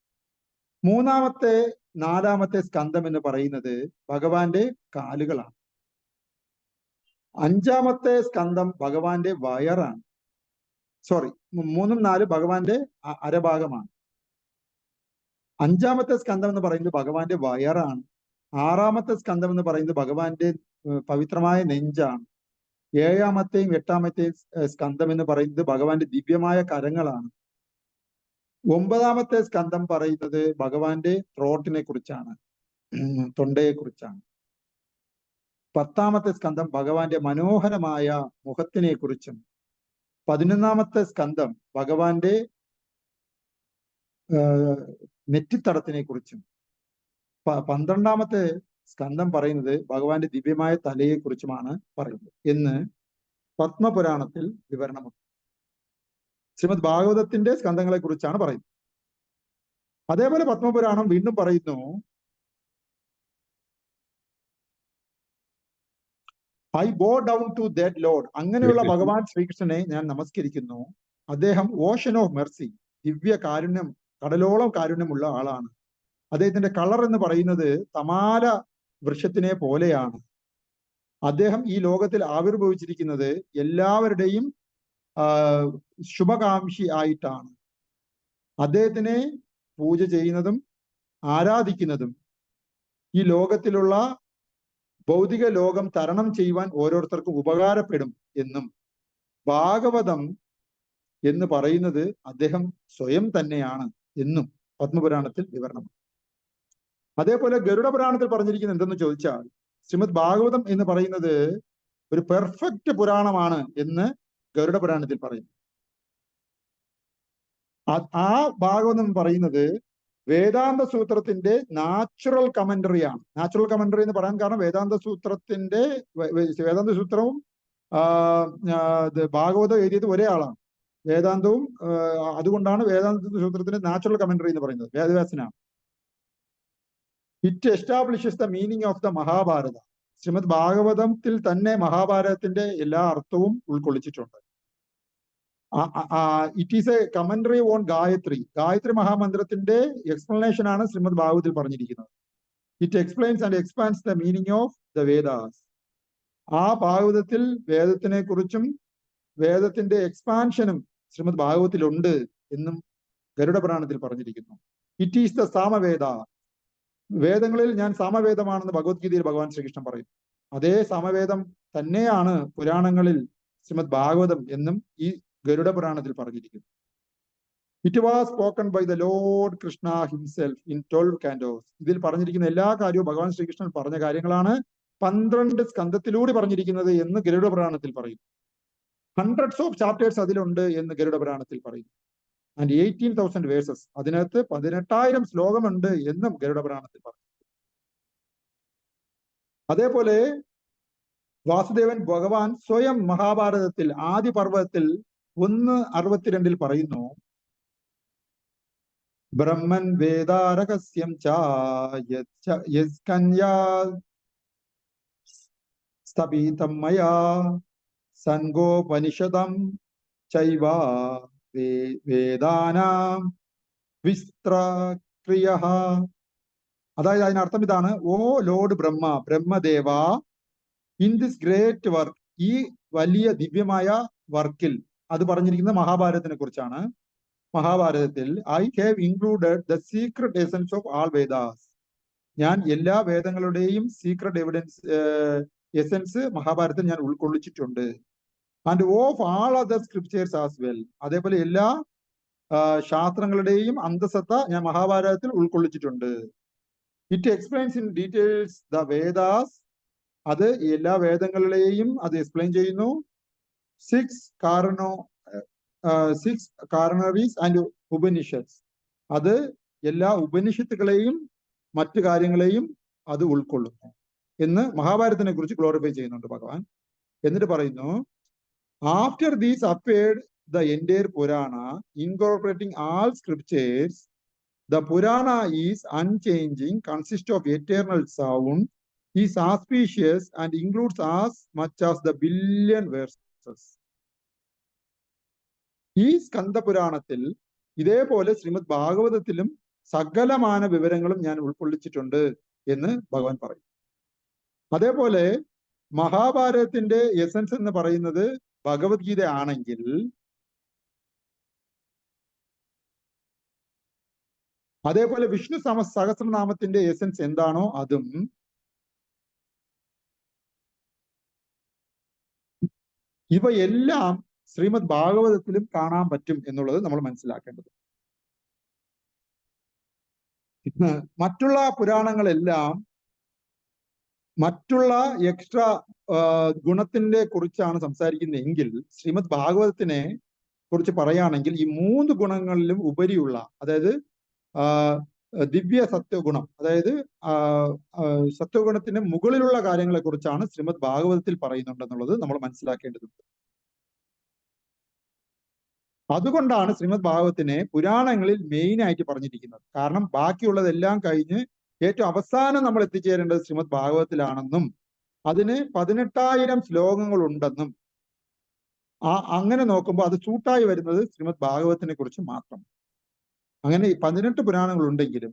3-ാമത്തെ 4-ാമത്തെ സ്കന്ധം എന്ന് പറയുന്നത് ഭഗവാന്റെ കാലുകളാണ്. 5-ാമത്തെ സ്കന്ധം ഭഗവാന്റെ വയറാണ്. 3-4 ഭഗവാന്റെ അരഭാഗമാണ്. 5-ാമത്തെ സ്കന്ധം എന്ന് പറയുന്നത് ഭഗവാന്റെ വയറാണ്. 6-ാമത്തെ സ്കന്ധം എന്ന് പറയുന്നത് ഭഗവാന്റെ പവിത്രമായ നെഞ്ചാണ്. 7-ാമത്തെയും 8-ാമത്തെയും സ്കന്ധം എന്ന് പറയുന്നത് ഭഗവാന്റെ ദിവ്യമായ കരങ്ങളാണ്. 9-ാമത്തെ സ്കന്ധം പറയുന്നത് ഭഗവാന്റെ ത്രോട്ടിനെ കുറിച്ചാണ്, തൊണ്ടയെ കുറിച്ചാണ്. 10-ാമത്തെ സ്കന്ധം ഭഗവാന്റെ മനോഹരമായ മുഖത്തിനെ കുറിച്ചും 11-ാമത്തെ സ്കന്ധം ഭഗവാന്റെ നെറ്റിത്തടത്തിനെ കുറിച്ചും 12-ാമത്തെ സ്കന്ധം പറയുന്നത് ഭഗവാന്റെ ദിവ്യമായ തലയെ കുറിച്ചുമാണ് പറയുന്നത് എന്ന് പത്മപുരാണത്തിൽ വിവരണമുണ്ട്. ശ്രീമദ് ഭാഗവതത്തിന്റെ സ്കന്ധങ്ങളെ കുറിച്ചാണ് പറയുന്നത്. അതേപോലെ പത്മപുരാണം വീണ്ടും പറയുന്നു, ഐ ബോ ഡൗൺ ടു ദാറ്റ് ലോഡ്. അങ്ങനെയുള്ള ഭഗവാൻ ശ്രീകൃഷ്ണനെ ഞാൻ നമസ്കരിക്കുന്നു. അദ്ദേഹം ഓഷൻ ഓഫ് മെർസി, ദിവ്യ കാരുണ്യം, കടലോളം കാരുണ്യമുള്ള ആളാണ്. അദ്ദേഹത്തിന്റെ കളർ എന്ന് പറയുന്നത് തമാല വൃക്ഷത്തിനെ പോലെയാണ്. അദ്ദേഹം ഈ ലോകത്തിൽ ആവിർഭവിച്ചിരിക്കുന്നത് എല്ലാവരുടെയും ശുഭകാംക്ഷി ആയിട്ടാണ്. അദ്ദേഹത്തിനെ പൂജ ചെയ്യുന്നതും ആരാധിക്കുന്നതും ഈ ലോകത്തിലുള്ള ഭൗതിക ലോകം തരണം ചെയ്യുവാൻ ഓരോരുത്തർക്കും ഉപകാരപ്പെടും എന്നും ഭാഗവതം എന്ന് പറയുന്നത് അദ്ദേഹം സ്വയം തന്നെയാണ് എന്നും പത്മപുരാണത്തിൽ വിവരണം. അതേപോലെ ഗരുഡ പുരാണത്തിൽ പറഞ്ഞിരിക്കുന്നത് എന്തെന്ന് ചോദിച്ചാൽ, ശ്രീമദ് ഭാഗവതം എന്ന് പറയുന്നത് ഒരു പെർഫെക്റ്റ് പുരാണമാണ് എന്ന് ഗരുഡ പുരാണത്തിൽ പറയുന്നു. ആ ഭാഗവതം പറയുന്നത് വേദാന്ത സൂത്രത്തിന്റെ നാച്ചുറൽ കമന്ററിയാണ്. നാച്ചുറൽ കമന്ററി എന്ന് പറയാൻ കാരണം വേദാന്ത സൂത്രവും ഭാഗവതം എഴുതിയത് ഒരേ ആളാണ്. വേദാന്തവും അതുകൊണ്ടാണ് വേദാന്ത സൂത്രത്തിന്റെ നാച്ചുറൽ കമന്ററി എന്ന് പറയുന്നത്. വേദവ്യാസനാണ്. It establishes the meaning of the Mahabharata. Srimad ഭാഗവതത്തിൽ തന്നെ മഹാഭാരതത്തിന്റെ എല്ലാ അർത്ഥവും ഉൾക്കൊള്ളിച്ചിട്ടുണ്ട്. It is a commentary on Gayatri. Gayatri മഹാമന്ത്രത്തിന്റെ എക്സ്പ്ലനേഷൻ ആണ് ശ്രീമദ് ഭാഗവതത്തിൽ പറഞ്ഞിരിക്കുന്നത്. It explains and expands the meaning of the Vedas. ആ ഭാഗവതത്തിൽ വേദത്തിനെ കുറിച്ചും വേദത്തിന്റെ എക്സ്പാൻഷനും ശ്രീമദ് ഭാഗവതത്തിലുണ്ട് എന്നും ഗരുഡ പുരാണത്തിൽ പറഞ്ഞിരിക്കുന്നു. It is the Samaveda. വേദങ്ങളിൽ ഞാൻ സാമവേദമാണെന്ന് ഭഗവത്ഗീതയിൽ ഭഗവാൻ ശ്രീകൃഷ്ണൻ പറയുന്നു. അതേ സാമവേദം തന്നെയാണ് പുരാണങ്ങളിൽ ശ്രീമദ് ഭാഗവതം എന്നും ഈ ഗരുഡ പുരാണത്തിൽ പറഞ്ഞിരിക്കുന്നു. It was spoken by the lord Krishna himself in 12 cantos. ഇതിൽ പറഞ്ഞിരിക്കുന്ന എല്ലാ കാര്യവും ഭഗവാൻ ശ്രീകൃഷ്ണൻ പറഞ്ഞ കാര്യങ്ങളാണ് 12 സ്കന്ധത്തിലൂടെ പറഞ്ഞിരിക്കുന്നത് എന്ന് ഗരുഡ പുരാണത്തിൽ പറയുന്നു. ഹൺഡ്രഡ്സ് ഓഫ് ചാപ്റ്റേഴ്സ് അതിലുണ്ട് എന്ന് ഗരുഡ പുരാണത്തിൽ പറയുന്നു. ആൻഡ് 18,000 വേഴ്സസ്, അതിനകത്ത് 18,000 ശ്ലോകമുണ്ട് എന്നും ഗരുഡ പുരാണത്തിൽ പറഞ്ഞു. അതേപോലെ വാസുദേവൻ ഭഗവാൻ സ്വയം മഹാഭാരതത്തിൽ ആദ്യ പർവ്വതത്തിൽ 1:62 പറയുന്നു, ബ്രഹ്മൻ വേദാരഹസ്യം സ്ഥപീതം മയാ സൻഗോപനിഷദം ചൈവ വേദാനാം വിസ്ത്രക്രിയഃ. അതായത് അതിനർത്ഥം ഇതാണ്: O lord Brahmadeva, in this great work, ഈ വലിയ ദിവ്യമായ വർക്കിൽ, അത് പറഞ്ഞിരിക്കുന്നത് മഹാഭാരതത്തിനെ കുറിച്ചാണ്. മഹാഭാരതത്തിൽ I have included the secret essence of all Vedas. ഞാൻ എല്ലാ വേദങ്ങളുടെയും സീക്രട്ട് എസൻസ് മഹാഭാരതത്തിൽ ഞാൻ ഉൾക്കൊള്ളിച്ചിട്ടുണ്ട്. And of all other scriptures as well. അതേപോലെ എല്ലാ ശാസ്ത്രങ്ങളുടെയും അന്തസത്ത ഞാൻ മഹാഭാരതത്തിൽ ഉൾക്കൊള്ളിച്ചിട്ടുണ്ട്. It explains in details the Vedas. അത് എല്ലാ വേദങ്ങളിലെയും അത് എക്സ്പ്ലെയിൻ ചെയ്യുന്നു. 6 കാരണറീസ് ആൻഡ് ഉപനിഷത്സ്. അത് എല്ലാ ഉപനിഷത്തുകളെയും മറ്റു കാര്യങ്ങളെയും അത് ഉൾക്കൊള്ളുന്നു എന്ന് മഹാഭാരതത്തിനെ കുറിച്ച് ഗ്ലോറിഫൈ ചെയ്യുന്നുണ്ട് ഭഗവാൻ. എന്നിട്ട് പറയുന്നു, after these appeared the entire Purana incorporating all scriptures. The Purana is unchanging, consists of eternal sound, is auspicious and includes as much as the billion verses. ഈ സ്കന്ദപുരാണത്തിൽ ഇതേപോലെ ശ്രീമദ് ഭാഗവതത്തിലും സകലമാന വിവരങ്ങളും ഞാൻ ഉൾക്കൊള്ളിച്ചിട്ടുണ്ട് എന്ന് ഭഗവാൻ പറയും. അതേപോലെ മഹാഭാരതത്തിന്റെ എസൻസ് എന്ന് പറയുന്നത് ഭഗവത്ഗീത ആണെങ്കിൽ അതേപോലെ വിഷ്ണു സഹസ്രനാമത്തിന്റെ എസൻസ് എന്താണോ അതും ഇവയെല്ലാം ശ്രീമദ് ഭാഗവതത്തിലും കാണാൻ പറ്റും എന്നുള്ളത് നമ്മൾ മനസ്സിലാക്കേണ്ടത്. മറ്റുള്ള പുരാണങ്ങളെല്ലാം മറ്റുള്ള എക്സ്ട്രാ ഗുണത്തിന്റെ കുറിച്ചാണ് സംസാരിക്കുന്നതെങ്കിൽ ശ്രീമദ് ഭാഗവതത്തിനെ കുറിച്ച് പറയുകയാണെങ്കിൽ ഈ 3 ഗുണങ്ങളിലും ഉപരിയുള്ള, അതായത് ദിവ്യ സത്വഗുണം, അതായത് സത്വഗുണത്തിന് മുകളിലുള്ള കാര്യങ്ങളെ കുറിച്ചാണ് ശ്രീമദ് ഭാഗവതത്തിൽ പറയുന്നുണ്ടെന്നുള്ളത് നമ്മൾ മനസ്സിലാക്കേണ്ടതുണ്ട്. അതുകൊണ്ടാണ് ശ്രീമദ് ഭാഗവത്തിനെ പുരാണങ്ങളിൽ മെയിൻ ആയിട്ട് പറഞ്ഞിരിക്കുന്നത്. കാരണം ബാക്കിയുള്ളതെല്ലാം കഴിഞ്ഞ് ഏറ്റവും അവസാനം നമ്മൾ എത്തിച്ചേരേണ്ടത് ശ്രീമദ് ഭാഗവത്തിലാണെന്നും അതിന് 18,000 ശ്ലോകങ്ങൾ ഉണ്ടെന്നും അങ്ങനെ നോക്കുമ്പോൾ അത് ചൂട്ടായി വരുന്നത് ശ്രീമദ് ഭാഗവതത്തിനെ കുറിച്ച് മാത്രം. അങ്ങനെ 18 പുരാണങ്ങൾ ഉണ്ടെങ്കിലും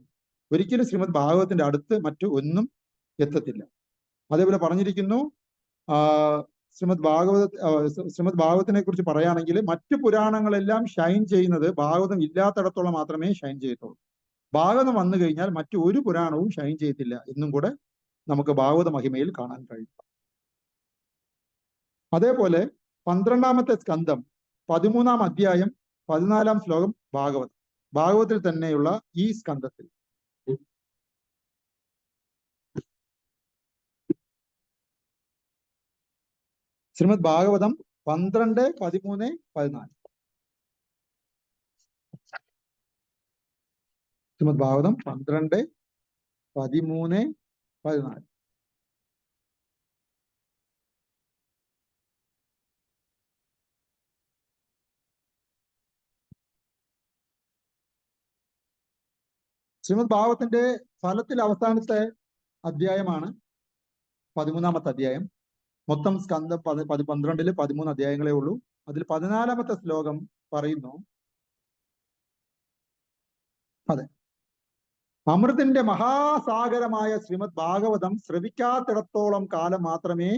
ഒരിക്കലും ശ്രീമദ് ഭാഗവതത്തിന്റെ അടുത്ത് മറ്റു ഒന്നും എത്തത്തില്ല. അതേപോലെ പറഞ്ഞിരിക്കുന്നു, ശ്രീമദ് ഭാഗവതത്തിനെ കുറിച്ച് പറയുകയാണെങ്കിൽ മറ്റു പുരാണങ്ങളെല്ലാം ഷൈൻ ചെയ്യുന്നത് ഭാഗവതം ഇല്ലാത്തിടത്തോളം മാത്രമേ ഷൈൻ ചെയ്യത്തുള്ളൂ. ഭാഗവതം വന്നു കഴിഞ്ഞാൽ മറ്റു ഒരു പുരാണവും ഷൈൻ ചെയ്യത്തില്ല എന്നും കൂടെ നമുക്ക് ഭാഗവത മഹിമയിൽ കാണാൻ കഴിയും. അതേപോലെ 12ാമത്തെ സ്കന്ധം 13ാം അധ്യായം 14ാം ശ്ലോകം ഭാഗവതത്തിൽ തന്നെയുള്ള ഈ സ്കന്ധത്തിൽ ശ്രീമദ് ഭാഗവതം 12, 13, 14. ശ്രീമദ് ഭാഗവതം 12, 13, 14. ശ്രീമദ് ഭാഗവതത്തിന്റെ ഫലത്തിൽ അവസാനത്തെ അധ്യായമാണ് 13ാമത്തെ അധ്യായം. മൊത്തം സ്കന്ധം 12-ൽ 13 അധ്യായങ്ങളേ ഉള്ളൂ. അതിൽ 14ാമത്തെ ശ്ലോകം പറയുന്നു, അതെ, അമൃതിന്റെ മഹാസാഗരമായ ശ്രീമദ് ഭാഗവതം ശ്രവിക്കാത്തിടത്തോളം കാലം മാത്രമേ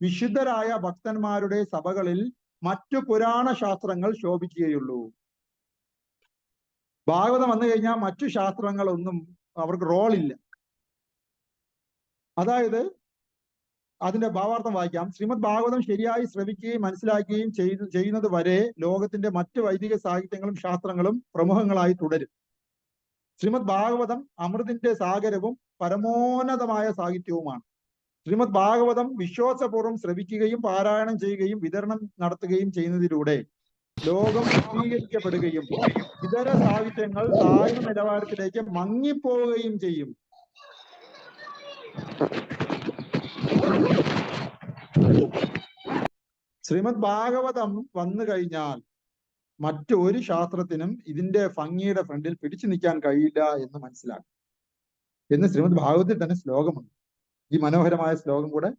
വിശുദ്ധരായ ഭക്തന്മാരുടെ സഭകളിൽ മറ്റു പുരാണ ശാസ്ത്രങ്ങൾ ശോഭിക്കുകയുള്ളൂ. ഭാഗവതം വന്നു കഴിഞ്ഞാൽ മറ്റു ശാസ്ത്രങ്ങളൊന്നും അവർക്ക് റോളില്ല. അതായത് അതിന്റെ ഭാവാർത്ഥം വായിക്കാം. ശ്രീമദ് ഭാഗവതം ശരിയായി ശ്രവിക്കുകയും മനസ്സിലാക്കുകയും ചെയ്യുന്നത് വരെ ലോകത്തിന്റെ മറ്റു വൈദിക സാഹിത്യങ്ങളും ശാസ്ത്രങ്ങളും പ്രമുഖങ്ങളായി തുടരും. ശ്രീമദ് ഭാഗവതം അമൃതിന്റെ സാഗരവും പരമോന്നതമായ സാഹിത്യവുമാണ്. ശ്രീമദ് ഭാഗവതം വിശ്വാസപൂർവ്വം ശ്രവിക്കുകയും പാരായണം ചെയ്യുകയും വിതരണം നടത്തുകയും ചെയ്യുന്നതിലൂടെ ലോകം ശുദ്ധീകരിക്കപ്പെടുകയും ഇതര സാഹിത്യങ്ങൾ താഴ്ന്ന നിലവാരത്തിലേക്ക് മങ്ങിപ്പോവുകയും ചെയ്യും. ശ്രീമദ് ഭാഗവതം വന്നു കഴിഞ്ഞാൽ മറ്റൊരു ശാസ്ത്രത്തിനും ഇതിന്റെ ഭംഗിയുടെ ഫ്രണ്ടിൽ പിടിച്ചു നിൽക്കാൻ കഴിയില്ല എന്ന് മനസ്സിലാക്കും എന്ന് ശ്രീമദ് ഭാഗവതത്തിൽ തന്നെ ശ്ലോകമുണ്ട്. ഈ മനോഹരമായ ശ്ലോകം കൂടെ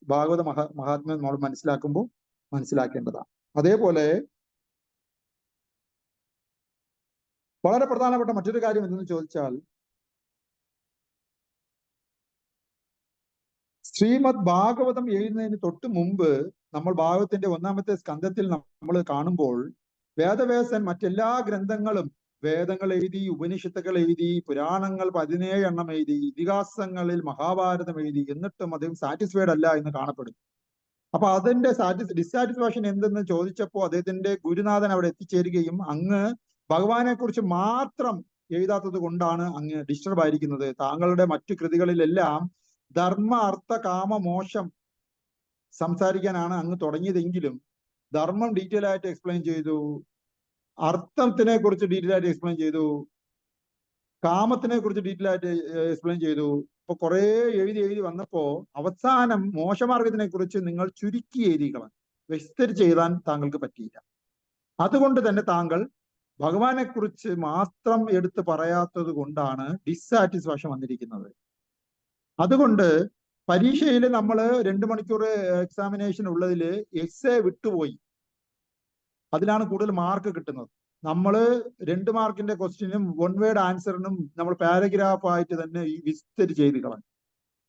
ഭാഗവത മഹാത്മ്യം നമ്മൾ മനസ്സിലാക്കുമ്പോൾ മനസ്സിലാക്കേണ്ടതാണ്. അതേപോലെ വളരെ പ്രധാനപ്പെട്ട മറ്റൊരു കാര്യം എന്തെന്ന് ചോദിച്ചാൽ, ശ്രീമദ് ഭാഗവതം എഴുതുന്നതിന് തൊട്ട് മുമ്പ് നമ്മൾ ഭാഗവതത്തിന്റെ 1ാമത്തെ സ്കന്ധത്തിൽ നമ്മൾ കാണുമ്പോൾ വേദവ്യാസൻ മറ്റെല്ലാ ഗ്രന്ഥങ്ങളും, വേദങ്ങൾ എഴുതി, ഉപനിഷത്തുകൾ എഴുതി, പുരാണങ്ങൾ 17 എണ്ണം എഴുതി, ഇതിഹാസങ്ങളിൽ മഹാഭാരതം എഴുതി, എന്നിട്ടും അദ്ദേഹം സാറ്റിസ്ഫൈഡ് അല്ല എന്ന് കാണപ്പെടും. അപ്പൊ അതിന്റെ ഡിസാറ്റിസ്ഫാക്ഷൻ എന്തെന്ന് ചോദിച്ചപ്പോൾ അദ്ദേഹത്തിന്റെ ഗുരുനാഥൻ അവിടെ എത്തിച്ചേരുകയും അങ്ങ് ഭഗവാനെ കുറിച്ച് മാത്രം എഴുതാത്തത് കൊണ്ടാണ് അങ്ങ് ഡിസ്റ്റർബ് ആയിരിക്കുന്നത്. താങ്കളുടെ മറ്റു കൃതികളിലെല്ലാം ധർമ്മ, അർത്ഥ, കാമ, മോശം സംസാരിക്കാനാണ് അങ്ങ് തുടങ്ങിയതെങ്കിലും ധർമ്മം ഡീറ്റെയിൽ ആയിട്ട് എക്സ്പ്ലെയിൻ ചെയ്തു, അർത്ഥത്തിനെ കുറിച്ച് ഡീറ്റെയിൽ ആയിട്ട് എക്സ്പ്ലെയിൻ ചെയ്തു, കാമത്തിനെ കുറിച്ച് ഡീറ്റെയിൽ ആയിട്ട് എക്സ്പ്ലെയിൻ ചെയ്തു. ഇപ്പൊ കുറെ എഴുതി വന്നപ്പോ അവസാനം മോശമാർഗത്തിനെ കുറിച്ച് നിങ്ങൾ ചുരുക്കി എഴുതിക്കളാൻ, വിസ്തരിച്ച് എഴുതാൻ താങ്കൾക്ക് പറ്റിയില്ല. അതുകൊണ്ട് തന്നെ താങ്കൾ ഭഗവാനെ കുറിച്ച് മാത്രം എടുത്ത് പറയാത്തത് കൊണ്ടാണ് ഡിസാറ്റിസ്ഫാക്ഷൻ വന്നിരിക്കുന്നത്. അതുകൊണ്ട് പരീക്ഷയിൽ നമ്മൾ 2 മണിക്കൂർ എക്സാമിനേഷൻ ഉള്ളതിൽ എസ്സേ വിട്ടുപോയി, അതിലാണ് കൂടുതൽ മാർക്ക് കിട്ടുന്നത്. നമ്മൾ 2 മാർക്കിന്റെ ക്വസ്റ്റ്യനും 1 വേർഡ് ആൻസറിനും നമ്മൾ പാരഗ്രാഫായിട്ട് തന്നെ വിസ്തരിച്ച് എഴുതി കളഞ്ഞു.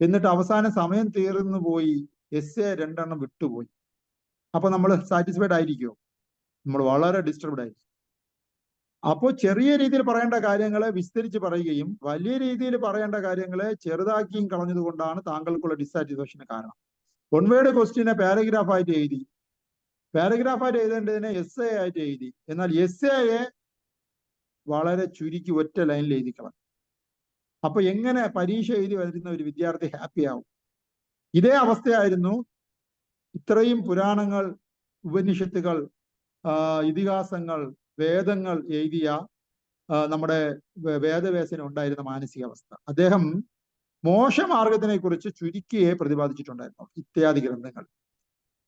എന്നിട്ട് അവസാനം സമയം തീർന്നു പോയി, എസ്സേ 2 എണ്ണം വിട്ടുപോയി. അപ്പൊ നമ്മൾ സാറ്റിസ്ഫൈഡ് ആയിരിക്കുമോ? നമ്മൾ വളരെ ഡിസ്റ്റർബ്ഡ് ആയിരിക്കും. അപ്പോൾ ചെറിയ രീതിയിൽ പറയേണ്ട കാര്യങ്ങളെ വിസ്തരിച്ച് പറയുകയും വലിയ രീതിയിൽ പറയേണ്ട കാര്യങ്ങളെ ചെറുതാക്കിയും കളഞ്ഞത് കൊണ്ടാണ് താങ്കൾക്കുള്ള ഡിസാറ്റിസ്ഫാക്ഷന് കാരണം. 1 വേർഡ് ക്വസ്റ്റ്യനെ പാരഗ്രാഫായിട്ട് എഴുതി, പാരഗ്രാഫായിട്ട് എഴുതേണ്ടതിനെ എസ്സേ ആയിട്ട് എഴുതി. എന്നാൽ എസ്സേയെ വളരെ ചുരുക്കി ഒറ്റ ലൈനിൽ എഴുതി കളഞ്ഞു. അപ്പൊ എങ്ങനെ പരീക്ഷ എഴുതി വരുന്ന ഒരു വിദ്യാർത്ഥി ഹാപ്പി ആവും? ഇതേ അവസ്ഥയായിരുന്നു ഇത്രയും പുരാണങ്ങൾ, ഉപനിഷത്തുകൾ, ഇതിഹാസങ്ങൾ, വേദങ്ങൾ എഴുതിയ നമ്മുടെ വേദവ്യാസന് ഉണ്ടായിരുന്ന മാനസികാവസ്ഥ. അദ്ദേഹം മോശമാർഗത്തിനെ കുറിച്ച് ചുരുക്കിയെ പ്രതിപാദിച്ചിട്ടുണ്ടായിരുന്നു ഇത്യാദി ഗ്രന്ഥങ്ങൾ.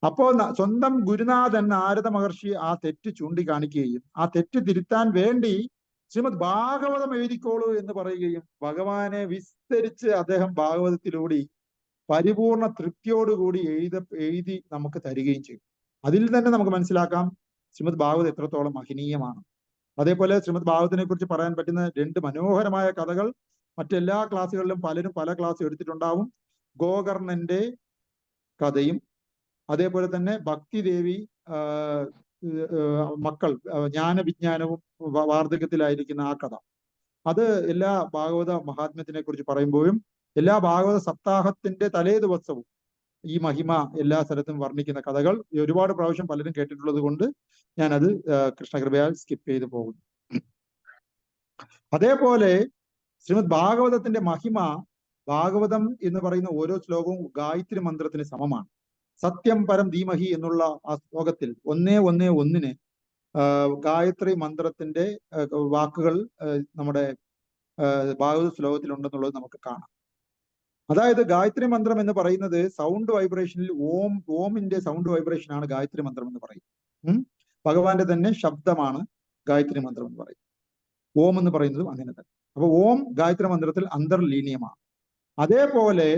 അപ്പോൾ സ്വന്തം ഗുരുനാഥൻ നാരദ മഹർഷി ആ തെറ്റ് ചൂണ്ടിക്കാണിക്കുകയും ആ തെറ്റ് തിരുത്താൻ വേണ്ടി ശ്രീമദ് ഭാഗവതം എഴുതിക്കോളൂ എന്ന് പറയുകയും ഭഗവാനെ വിസ്തരിച്ച് അദ്ദേഹം ഭാഗവതത്തിലൂടെ പരിപൂർണ തൃപ്തിയോടുകൂടി എഴുതി നമുക്ക് തരികയും ചെയ്യും. അതിൽ തന്നെ നമുക്ക് മനസ്സിലാക്കാം ശ്രീമദ് ഭാഗവത് എത്രത്തോളം മഹനീയമാണ്. അതേപോലെ ശ്രീമദ് ഭാഗവതിനെ കുറിച്ച് പറയാൻ പറ്റുന്ന രണ്ട് മനോഹരമായ കഥകൾ മറ്റെല്ലാ ക്ലാസ്സുകളിലും പലരും പല ക്ലാസ് എടുത്തിട്ടുണ്ടാവും. ഗോകർണന്റെ കഥയും അതേപോലെ തന്നെ ഭക്തിദേവി മക്കൾ ജ്ഞാനവിജ്ഞാനവും വാർദ്ധക്യത്തിലായിരിക്കുന്ന ആ കഥ, അത് എല്ലാ ഭാഗവത മഹാത്മ്യത്തിനെ കുറിച്ച് പറയുമ്പോഴും എല്ലാ ഭാഗവത സപ്താഹത്തിന്റെ തലേ ദിവസവും ഈ മഹിമ എല്ലാ സ്ഥലത്തും വർണ്ണിക്കുന്ന കഥകൾ ഒരുപാട് പ്രാവശ്യം പലരും കേട്ടിട്ടുള്ളത് കൊണ്ട് ഞാനത് കൃഷ്ണകൃപയാൽ സ്കിപ്പ് ചെയ്തു പോകുന്നു. അതേപോലെ ശ്രീമദ് ഭാഗവതത്തിന്റെ മഹിമ, ഭാഗവതം എന്ന് പറയുന്ന ഓരോ ശ്ലോകവും ഗായത്രി മന്ത്രത്തിന് സമമാണ്. സത്യം പരം ധീമഹി എന്നുള്ള ആ ശ്ലോകത്തിൽ 1:1:1 ഗായത്രി മന്ത്രത്തിന്റെ വാക്കുകൾ നമ്മുടെ ഭാഗവത ശ്ലോകത്തിലുണ്ടെന്നുള്ളത് നമുക്ക് കാണാം. അതായത് ഗായത്രി മന്ത്രം എന്ന് പറയുന്നത് സൗണ്ട് വൈബ്രേഷനിൽ ഓമിന്റെ സൗണ്ട് വൈബ്രേഷൻ ആണ് ഗായത്രി മന്ത്രം എന്ന് പറയുന്നത്. ഭഗവാന്റെ തന്നെ ശബ്ദമാണ് ഗായത്രി മന്ത്രം എന്ന് പറയുന്നത്. ഓം എന്ന് പറയുന്നതും അങ്ങനെ തന്നെ. അപ്പൊ ഓം ഗായത്രി മന്ത്രത്തിൽ അന്തർലീനീയമാണ്. അതേപോലെ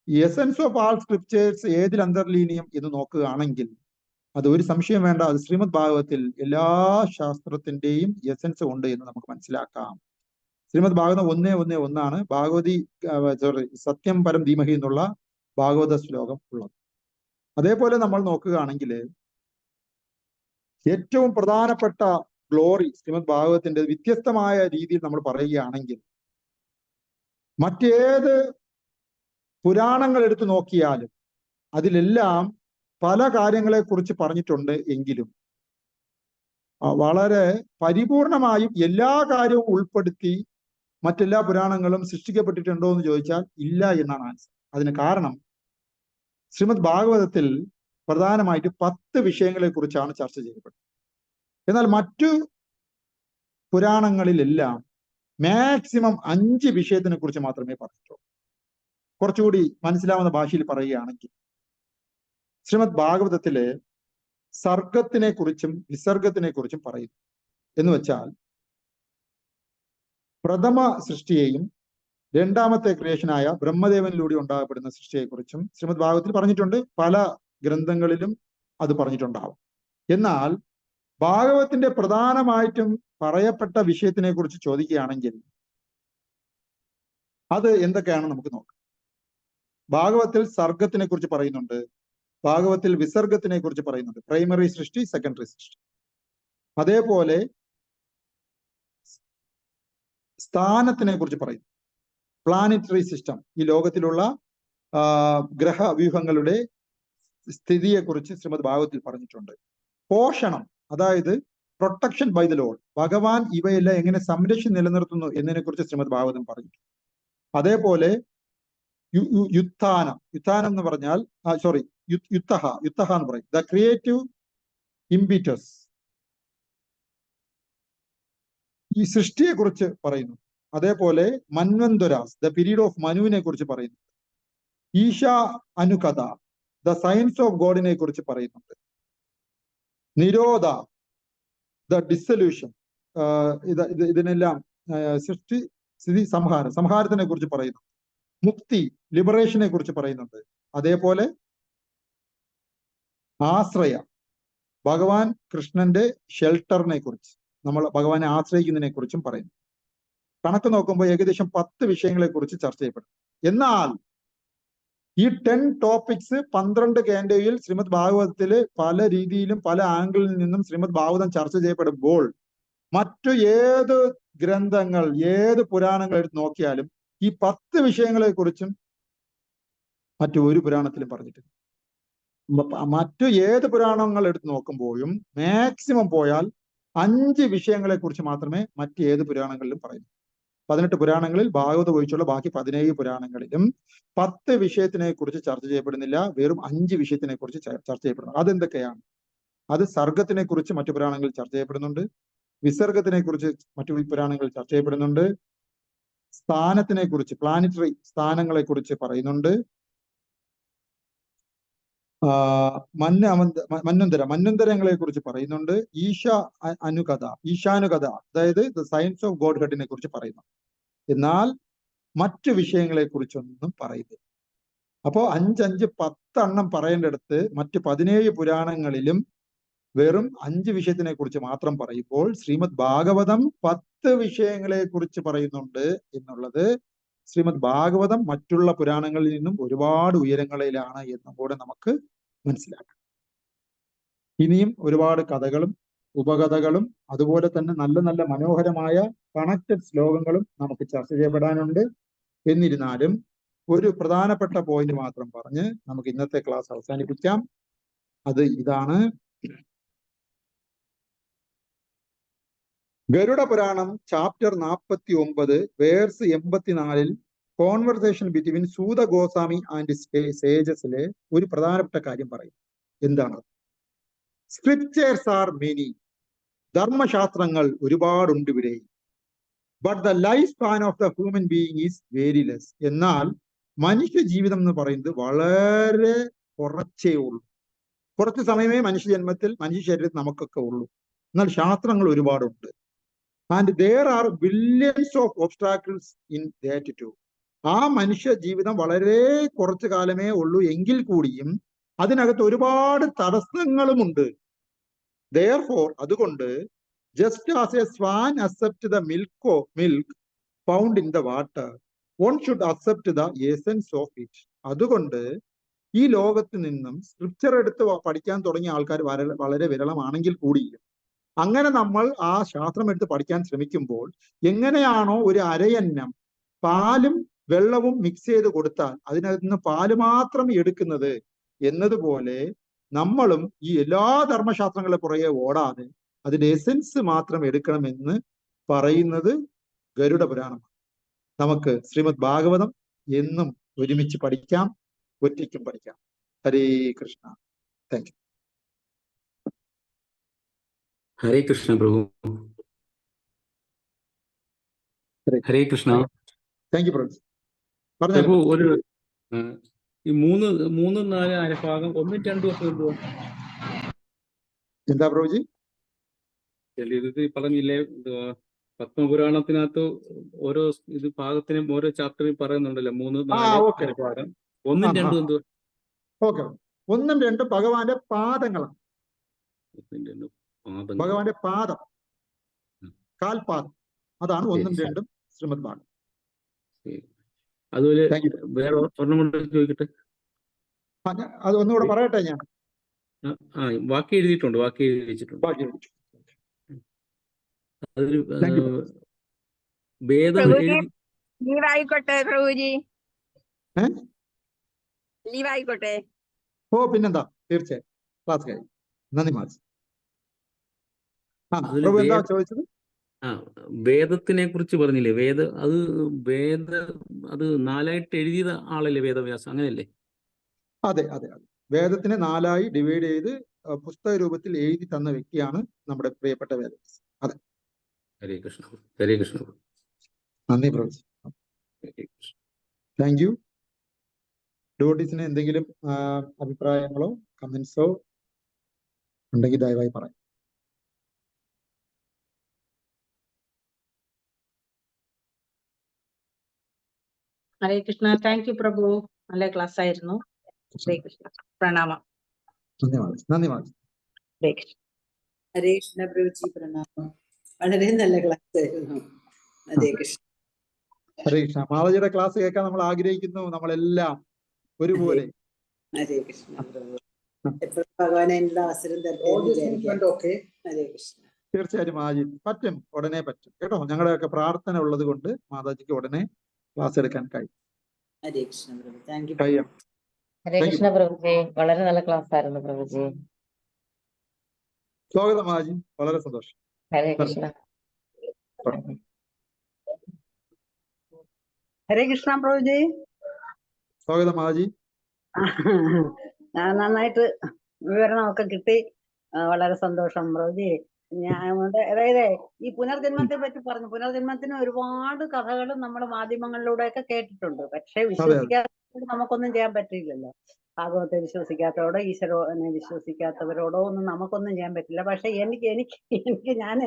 എസൻസ് ഓഫ് ആൾ സ്ക്രിപ്റ്റേഴ്സ് ഏതിൽ അന്തർലീനീയം എന്ന് നോക്കുകയാണെങ്കിൽ അത് ഒരു സംശയം വേണ്ട, അത് ശ്രീമദ് ഭാഗവത്തിൽ എല്ലാ ശാസ്ത്രത്തിന്റെയും എസൻസ് ഉണ്ട് എന്ന് നമുക്ക് മനസ്സിലാക്കാം. ശ്രീമദ് ഭാഗവതം 1:1:1 ഭാഗവതി സത്യം പരം ധീമഹി എന്നുള്ള ഭാഗവത ശ്ലോകം ഉള്ളത്. അതേപോലെ നമ്മൾ നോക്കുകയാണെങ്കിൽ ഏറ്റവും പ്രധാനപ്പെട്ട ഗ്ലോറി ശ്രീമദ് ഭാഗവതത്തിന്റെ വ്യത്യസ്തമായ രീതിയിൽ നമ്മൾ പറയുകയാണെങ്കിൽ മറ്റേത് പുരാണങ്ങൾ എടുത്തു നോക്കിയാലും അതിലെല്ലാം പല കാര്യങ്ങളെ കുറിച്ച് പറഞ്ഞിട്ടുണ്ട് എങ്കിലും വളരെ പരിപൂർണമായും എല്ലാ കാര്യവും ഉൾപ്പെടുത്തി മറ്റെല്ലാ പുരാണങ്ങളും സൃഷ്ടിക്കപ്പെട്ടിട്ടുണ്ടോ എന്ന് ചോദിച്ചാൽ ഇല്ല എന്നാണ് ആൻസർ. അതിന് കാരണം ശ്രീമദ് ഭാഗവതത്തിൽ പ്രധാനമായിട്ട് 10 വിഷയങ്ങളെ കുറിച്ചാണ് ചർച്ച ചെയ്യപ്പെട്ടത്. എന്നാൽ മറ്റു പുരാണങ്ങളിലെല്ലാം മാക്സിമം 5 വിഷയത്തിനെ കുറിച്ച് മാത്രമേ പറഞ്ഞിട്ടുള്ളൂ. കുറച്ചുകൂടി മനസ്സിലാവുന്ന ഭാഷയിൽ പറയുകയാണെങ്കിൽ ശ്രീമദ് ഭാഗവതത്തിലെ സർഗത്തിനെ കുറിച്ചും വിസർഗത്തിനെ കുറിച്ചും പറയുന്നു. എന്ന് വെച്ചാൽ പ്രഥമ സൃഷ്ടിയെയും രണ്ടാമത്തെ ക്രിയേഷനായ ബ്രഹ്മദേവനിലൂടെ ഉണ്ടാകപ്പെടുന്ന സൃഷ്ടിയെക്കുറിച്ചും ശ്രീമദ് ഭാഗവതത്തിൽ പറഞ്ഞിട്ടുണ്ട്. പല ഗ്രന്ഥങ്ങളിലും അത് പറഞ്ഞിട്ടുണ്ടാവും. എന്നാൽ ഭാഗവതത്തിന്റെ പ്രധാനമായിട്ടും പറയപ്പെട്ട വിഷയത്തിനെ കുറിച്ച് ചോദിക്കുകയാണെങ്കിൽ അത് എന്തൊക്കെയാണ് നമുക്ക് നോക്കാം. ഭാഗവത്തിൽ സർഗത്തിനെ കുറിച്ച് പറയുന്നുണ്ട്, ഭാഗവത്തിൽ വിസർഗത്തിനെ കുറിച്ച് പറയുന്നുണ്ട്, പ്രൈമറി സൃഷ്ടി, സെക്കൻഡറി സൃഷ്ടി. അതേപോലെ സ്ഥാനത്തിനെ കുറിച്ച് പറയുന്നു, പ്ലാനറ്ററി സിസ്റ്റം, ഈ ലോകത്തിലുള്ള ഗ്രഹവ്യൂഹങ്ങളുടെ സ്ഥിതിയെക്കുറിച്ച് ശ്രീമദ് ഭാഗവത്തിൽ പറഞ്ഞിട്ടുണ്ട്. പോഷണം, അതായത് പ്രൊട്ടക്ഷൻ ബൈ ദ ലോർഡ്, ഭഗവാൻ ഇവയെല്ലാം എങ്ങനെ സംരക്ഷിച്ച് നിലനിർത്തുന്നു എന്നതിനെ കുറിച്ച് ശ്രീമദ് ഭാഗവതം പറഞ്ഞിട്ടുണ്ട്. അതേപോലെ യുത്ഥാനം എന്ന് പറഞ്ഞാൽ യുത്തഹ എന്ന് പറയും, ദ ക്രിയേറ്റീവ് ഇംബിറ്റസ്, ഈ സൃഷ്ടിയെ കുറിച്ച് പറയുന്നു. അതേപോലെ മന്വന്തരാസ്, ദ പീരീഡ് ഓഫ് മനുവിനെ കുറിച്ച് പറയുന്നു. ഈശ അനുകഥ, ദ സയൻസ് ഓഫ് ഗോഡിനെ കുറിച്ച് പറയുന്നുണ്ട്. നിരോധ, ദ ഡിസൊല്യൂഷൻ, ഇതിനെല്ലാം സൃഷ്ടി സ്ഥിതി സംഹാരത്തിനെ കുറിച്ച് പറയുന്നു. മുക്തി, ലിബറേഷനെ കുറിച്ച് പറയുന്നുണ്ട്. അതേപോലെ ആശ്രയ, ഭഗവാൻ കൃഷ്ണന്റെ ഷെൽട്ടറിനെ കുറിച്ച്, നമ്മൾ ഭഗവാനെ ആശ്രയിക്കുന്നതിനെ കുറിച്ചും പറയുന്നു. കണക്ക് നോക്കുമ്പോൾ ഏകദേശം 10 വിഷയങ്ങളെ കുറിച്ച് ചർച്ച ചെയ്യപ്പെടും. എന്നാൽ ഈ 10 ടോപ്പിക്സ് 12 കാൻഡോയിൽ ശ്രീമദ് ഭാഗവതത്തില് പല രീതിയിലും പല ആംഗിളിൽ നിന്നും ശ്രീമദ് ഭാഗവതം ചർച്ച ചെയ്യപ്പെടുമ്പോൾ മറ്റു ഏത് ഗ്രന്ഥങ്ങൾ, ഏത് പുരാണങ്ങൾ എടുത്ത് നോക്കിയാലും ഈ 10 വിഷയങ്ങളെ കുറിച്ചും മറ്റു ഒരു പുരാണത്തിലും പറഞ്ഞിട്ടില്ല. മറ്റു ഏത് പുരാണങ്ങൾ എടുത്ത് നോക്കുമ്പോഴും മാക്സിമം പോയാൽ 5 വിഷയങ്ങളെ കുറിച്ച് മാത്രമേ മറ്റേത് പുരാണങ്ങളിലും പറയുന്നു. 18 പുരാണങ്ങളിൽ ഭാഗവതം ഒഴിച്ചുള്ള ബാക്കി 17 പുരാണങ്ങളിലും 10 വിഷയത്തിനെ കുറിച്ച് ചർച്ച ചെയ്യപ്പെടുന്നില്ല, വെറും 5 വിഷയത്തിനെ കുറിച്ച് ചർച്ച ചെയ്യപ്പെടുന്നു. അതെന്തൊക്കെയാണ്? അത് സർഗത്തിനെ കുറിച്ച് മറ്റു പുരാണങ്ങളിൽ ചർച്ച ചെയ്യപ്പെടുന്നുണ്ട്, വിസർഗത്തിനെ കുറിച്ച് മറ്റു പുരാണങ്ങളിൽ ചർച്ച ചെയ്യപ്പെടുന്നുണ്ട്, സ്ഥാനത്തിനെ കുറിച്ച്, പ്ലാനറ്ററി സ്ഥാനങ്ങളെ കുറിച്ച് പറയുന്നുണ്ട്, മന്വന്തരങ്ങളെ കുറിച്ച് പറയുന്നുണ്ട്, ഈശാനുകഥ, അതായത് ദ സയൻസ് ഓഫ് ഗോഡ് ഹെഡിനെ കുറിച്ച് പറയുന്നു. എന്നാൽ മറ്റു വിഷയങ്ങളെ കുറിച്ചൊന്നും പറയുന്നില്ല. അപ്പോ 5 10 പറയേണ്ടടുത്ത് മറ്റ് 17 പുരാണങ്ങളിലും വെറും 5 വിഷയത്തിനെ കുറിച്ച് മാത്രം പറയുമ്പോൾ ശ്രീമദ് ഭാഗവതം 10 വിഷയങ്ങളെ കുറിച്ച് പറയുന്നുണ്ട് എന്നുള്ളത് ശ്രീമദ് ഭാഗവതം മറ്റുള്ള പുരാണങ്ങളിൽ നിന്നും ഒരുപാട് ഉയരങ്ങളിലാണ് എന്നും കൂടെ നമുക്ക് മനസ്സിലാക്കാം. ഇനിയും ഒരുപാട് കഥകളും ഉപകഥകളും അതുപോലെ തന്നെ നല്ല നല്ല മനോഹരമായ കണക്റ്റഡ് ശ്ലോകങ്ങളും നമുക്ക് ചർച്ച ചെയ്യപ്പെടാനുണ്ട്. എന്നിരുന്നാലും ഒരു പ്രധാനപ്പെട്ട പോയിന്റ് മാത്രം പറഞ്ഞ് നമുക്ക് ഇന്നത്തെ ക്ലാസ് അവസാനിപ്പിക്കാം. അത് ഇതാണ്. Garuda Purana chapter 49 verse 84 conversation between Suta Goswami and സേജസിലെ ഒരു പ്രധാനപ്പെട്ട കാര്യം പറയും. എന്താണ്? Scriptures are many. ധർമ്മശാസ്ത്രങ്ങൾ ഒരുപാടുണ്ട് ഇവിടെ. But the life span of the human being is very less. എന്നാൽ മനുഷ്യ ജീവിതം എന്ന് പറയുന്നത് വളരെ കുറച്ചേ ഉള്ളൂ. കുറച്ച് സമയമേ മനുഷ്യ ജന്മത്തിൽ മനുഷ്യ ശരീരത്തിൽ നമുക്കൊക്കെ ഉള്ളൂ. എന്നാൽ ശാസ്ത്രങ്ങൾ ഒരുപാടുണ്ട്. And there are billions of obstacles in that too. ആ മനുഷ്യ ജീവിതം വളരെ കുറച്ചു കാലമേ ഉള്ളൂ എങ്കിൽ കൂടിയും അതിനകത്ത് ഒരുപാട് തടസ്സങ്ങളുമുണ്ട്. Therefore, അതുകൊണ്ട് just as a swan accepts the milk found in the water, one should accept the essence of it. അതുകൊണ്ട് ഈ ലോകത്ത് നിന്നും സ്ക്രിപ്ചർ എടുത്ത് പഠിക്കാൻ തുടങ്ങിയ ആൾക്കാർ വളരെ വിരളമാണെങ്കിൽ കൂടിയും അങ്ങനെ നമ്മൾ ആ ശാസ്ത്രം എടുത്ത് പഠിക്കാൻ ശ്രമിക്കുമ്പോൾ എങ്ങനെയാണോ ഒരു അരയന്നം പാലും വെള്ളവും മിക്സ് ചെയ്ത് കൊടുത്താൽ അതിനകത്ത് നിന്ന് പാല് മാത്രം എടുക്കുന്നത് എന്നതുപോലെ നമ്മളും ഈ എല്ലാ ധർമ്മശാസ്ത്രങ്ങളെ പുറകെ ഓടാതെ അതിന്റെ എസൻസ് മാത്രം എടുക്കണമെന്ന് പറയുന്നത് ഗരുഡ പുരാണമാണ്. നമുക്ക് ശ്രീമദ് ഭാഗവതം എന്നും ഒരുമിച്ച് പഠിക്കാം, ഒറ്റയ്ക്കും പഠിക്കാം. Hare Krishna. Thank you. Hare Krishna Prabhu. Hare Krishna. Thank you Prabhu. Prabhu ഒരു ഈ 3, 4 അരഭാഗം 1, 2 ഒക്കെ എന്തുവാ? എന്താ പ്രഭുജി? ഇത് പറഞ്ഞില്ലേ, പത്മപുരാണത്തിനകത്ത് ഓരോ ഇത് ഭാഗത്തിനും ഓരോ ചാപ്റ്ററിൽ പറയുന്നുണ്ടല്ലോ 3, 4 അരഭാഗം. 1, 2 എന്തുവാ? ഓക്കെ, 1, 2 ഭഗവാന്റെ പാദങ്ങളാണ്. ഭഗവാന്റെ പാദം, കാൽപാദം, അതാണ് 1, 2 ശ്രീമദ് ഭാഗവതം. അതുപോലെ വേറെ ഒരെണ്ണം കൊണ്ട് ചോദിക്കട്ടെ. അത് ഒന്നുകൂടെ പറയട്ടെ ഞാൻ. ബാക്കി എഴുതിയിട്ടുണ്ട്, ബാക്കി എഴുതി വെച്ചിട്ടുണ്ട്. അതൊരു വേദം ലീവായിക്കോട്ടെ പ്രഭുജി, ലീവായിക്കോട്ടെ. ഓ പിന്നെന്താ, തീർച്ചയായും ക്ലാസ് കഴിഞ്ഞു. നന്ദി മാസ്. എന്താ ചോദിച്ചത്? വേദത്തിനെ കുറിച്ച് പറഞ്ഞില്ലേ? അത് 4ആയിട്ട് എഴുതിയ ആളല്ലേ വേദവ്യാസം, അങ്ങനെയല്ലേ? അതെ അതെ അതെ, വേദത്തിനെ 4ആയി ഡിവൈഡ് ചെയ്ത് പുസ്തക രൂപത്തിൽ എഴുതി തന്ന വ്യക്തിയാണ് നമ്മുടെ പ്രിയപ്പെട്ട വേദവ്യാസം. അതെ. ഹരേ കൃഷ്ണ. ഹരേ കൃഷ്ണ. നന്ദി പ്രഭു. Thank U. ഡോട്ടീസിന് എന്തെങ്കിലും അഭിപ്രായങ്ങളോ കമന്റ്സോ ഉണ്ടെങ്കിൽ ദയവായി പറയാം. ഹരേ കൃഷ്ണ. താങ്ക് യു പ്രഭു, നല്ല ക്ലാസ് ആയിരുന്നു. ഹരേ കൃഷ്ണ. പ്രണാമം. നന്ദി. ഹരേ കൃഷ്ണ. ഹരേ കൃഷ്ണ പ്രഭുജി, പ്രണാമം. വളരെ നല്ല ക്ലാസ് ആയിരുന്നു. ഹരേ കൃഷ്ണ. ഹരേ കൃഷ്ണ. മാളജിയുടെ ക്ലാസ് കേൾക്കാൻ നമ്മൾ ആഗ്രഹിക്കുന്നു, നമ്മളെല്ലാം ഒരുപോലെ. ഹരേ കൃഷ്ണ പ്രഭു. എപ്പോഴും ഭഗവാനെ എല്ലാ അവസരം തരട്ടെ. ഹരേ കൃഷ്ണ. തീർച്ചയായും മാജി പറ്റും, ഉടനെ പറ്റും കേട്ടോ. ഞങ്ങളുടെയൊക്കെ പ്രാർത്ഥന ഉള്ളത് കൊണ്ട് മാതാജിക്ക് ഉടനെ ക്ലാസ് എടുക്കാൻ കഴിയും. ഹരേ കൃഷ്ണ പ്രഭു. Thank you. ഹരേ കൃഷ്ണ പ്രഭുജി, വളരെ നല്ല ക്ലാസ് ആയിരുന്നു പ്രഭുജി. സ്വാഗതം മാജി, വളരെ സന്തോഷം. ഹരേ കൃഷ്ണ. ഹരേ കൃഷ്ണ പ്രഭുജി. സ്വാഗതം മാജി. നന്നായിട്ട് വിവരണമൊക്കെ കിട്ടി, വളരെ സന്തോഷം പ്രഭുജി. അതായത് ഈ പുനർജന്മത്തെ പറ്റി പറഞ്ഞു. പുനർജന്മത്തിന് ഒരുപാട് കഥകളും നമ്മുടെ മാധ്യമങ്ങളിലൂടെയൊക്കെ കേട്ടിട്ടുണ്ട്. പക്ഷെ വിശ്വസിക്കാത്തവരോട് നമുക്കൊന്നും ചെയ്യാൻ പറ്റില്ലല്ലോ. ഭാഗവത്തെ വിശ്വസിക്കാത്തവരോടോ ഈശ്വരനെ വിശ്വസിക്കാത്തവരോടോ ഒന്നും നമുക്കൊന്നും ചെയ്യാൻ പറ്റില്ല. പക്ഷെ എനിക്ക് ഞാൻ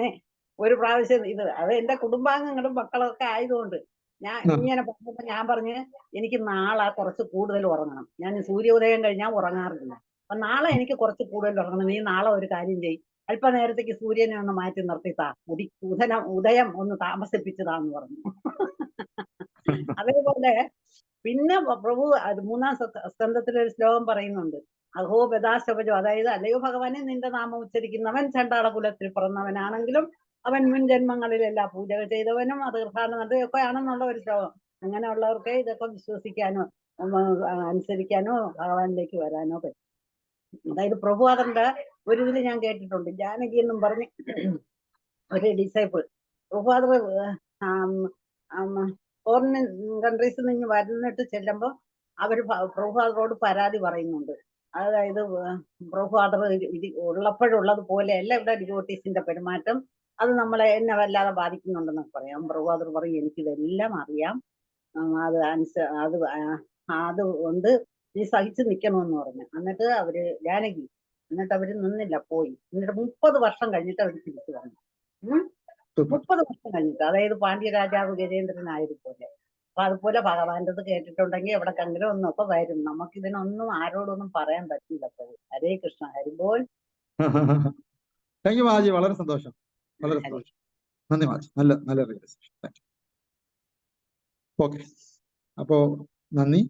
ഒരു പ്രാവശ്യം അത് എന്റെ കുടുംബാംഗങ്ങളും മക്കളൊക്കെ ആയതുകൊണ്ട് ഞാൻ ആ. ഇങ്ങനെ പറഞ്ഞപ്പോ ഞാൻ പറഞ്ഞ് എനിക്ക് നാളെ കുറച്ച് കൂടുതൽ ഉറങ്ങണം. ഞാൻ സൂര്യോദയം കഴിഞ്ഞാൽ ഉറങ്ങാറില്ല. അപ്പൊ നാളെ എനിക്ക് കുറച്ച് കൂടുതൽ ഉറങ്ങണം. നീ നാളെ ഒരു കാര്യം ചെയ്യ്, അല്പനേരത്തേക്ക് സൂര്യനെ ഒന്ന് മാറ്റി നിർത്തിത്താ, ഉദയം ഒന്ന് താമസിപ്പിച്ചതാന്ന് പറഞ്ഞു. അതേപോലെ പിന്നെ പ്രഭു അത് 3-ാം സ്കന്ധത്തിലെ ഒരു ശ്ലോകം പറയുന്നുണ്ട്. അഹോ ബദാശപജോ, അതായത് അല്ലയോ ഭഗവാനെ, നിന്റെ നാമം ഉച്ചരിക്കുന്നവൻ ചണ്ടാള കുലത്തിൽ പിറന്നവനാണെങ്കിലും അവൻ മുൻ ജന്മങ്ങളിലെല്ലാ പൂജകൾ ചെയ്തവനും അത് ഒക്കെ ആണെന്നുള്ള ഒരു ശ്ലോകം. അങ്ങനെയുള്ളവർക്ക് ഇതൊക്കെ വിശ്വസിക്കാനോ അനുസരിക്കാനോ ഭഗവാനിലേക്ക് വരാനോ പറ്റും. അതായത് പ്രഭുപാദന്റെ ഒരു ഇതിൽ ഞാൻ കേട്ടിട്ടുണ്ട്, ജാനകി എന്നും പറഞ്ഞ് ഒരു ഡിസൈപ്പിൾ പ്രഭുപാദർ ഫോറിൻ കൺട്രീസിൽ നിന്ന് വന്നിട്ട് ചെല്ലുമ്പോൾ അവർ പ്രഭുപാദരോട് പരാതി പറയുന്നുണ്ട്. അതായത് പ്രഭുപാദർ ഉള്ളപ്പോഴുള്ളത് പോലെയല്ല ഇവിടെ ഡിവോട്ടീസിന്റെ പെരുമാറ്റം, അത് എന്നെ വല്ലാതെ ബാധിക്കുന്നുണ്ടെന്നൊക്കെ പറയാം. പ്രഭുപാദർ പറയും, എനിക്കിതെല്ലാം അറിയാം, അതുകൊണ്ട് നീ സഹിച്ചു നിൽക്കണമെന്ന് പറഞ്ഞു. എന്നിട്ട് ജാനകി അവര് നിന്നില്ല, പോയി. എന്നിട്ട് 30 വർഷം കഴിഞ്ഞിട്ട് അവർ തിരിച്ചു വന്നു. 30 വർഷം കഴിഞ്ഞിട്ട്, അതായത് പാണ്ഡ്യരാജാവ് ഗജേന്ദ്രനായതുപോലെ. അപ്പൊ അതുപോലെ ഭഗവാന്റെ കേട്ടിട്ടുണ്ടെങ്കിൽ എവിടെ കണ്ടെങ്കിലും ഒന്നൊക്കെ വരും. നമുക്കിതിനൊന്നും ആരോടൊന്നും പറയാൻ പറ്റില്ല. ഹരേ കൃഷ്ണ, ഹരിബോൾ. താങ്ക് യു മാജി, വളരെ സന്തോഷം, വളരെ സന്തോഷം. നന്ദി മാജി, നല്ല റിയലൈസേഷൻ. Thank you. ഓക്കെ, അപ്പോ നന്ദി.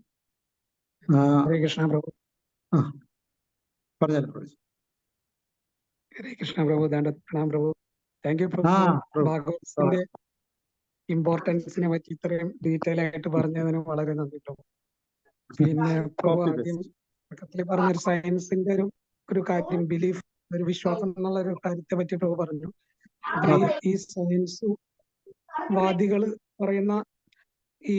ഹരേ കൃഷ്ണ പ്രഭു. പറഞ്ഞാലും പ്രഭു. ഹരേ കൃഷ്ണ പ്രഭു, പ്രണാം പ്രഭു. താങ്ക് യു പ്രഭു. ഭാഗവതത്തിന്റെ ഇമ്പോർട്ടൻസിനെ പറ്റി ഇത്രയും ഡീറ്റെയിൽ ആയിട്ട് പറഞ്ഞതിന് വളരെ നന്ദി പ്രഭു. പിന്നെ പ്രഭു ആദ്യം തുടക്കത്തിൽ പറഞ്ഞൊരു സയൻസിന്റെ ഒരു കാര്യം, ബിലീഫ്, ഒരു വിശ്വാസം എന്നുള്ള ഒരു കാര്യത്തെ പറ്റി പ്രഭു പറഞ്ഞു. ഈ സയൻസ് വാദികൾ പറയുന്ന ഈ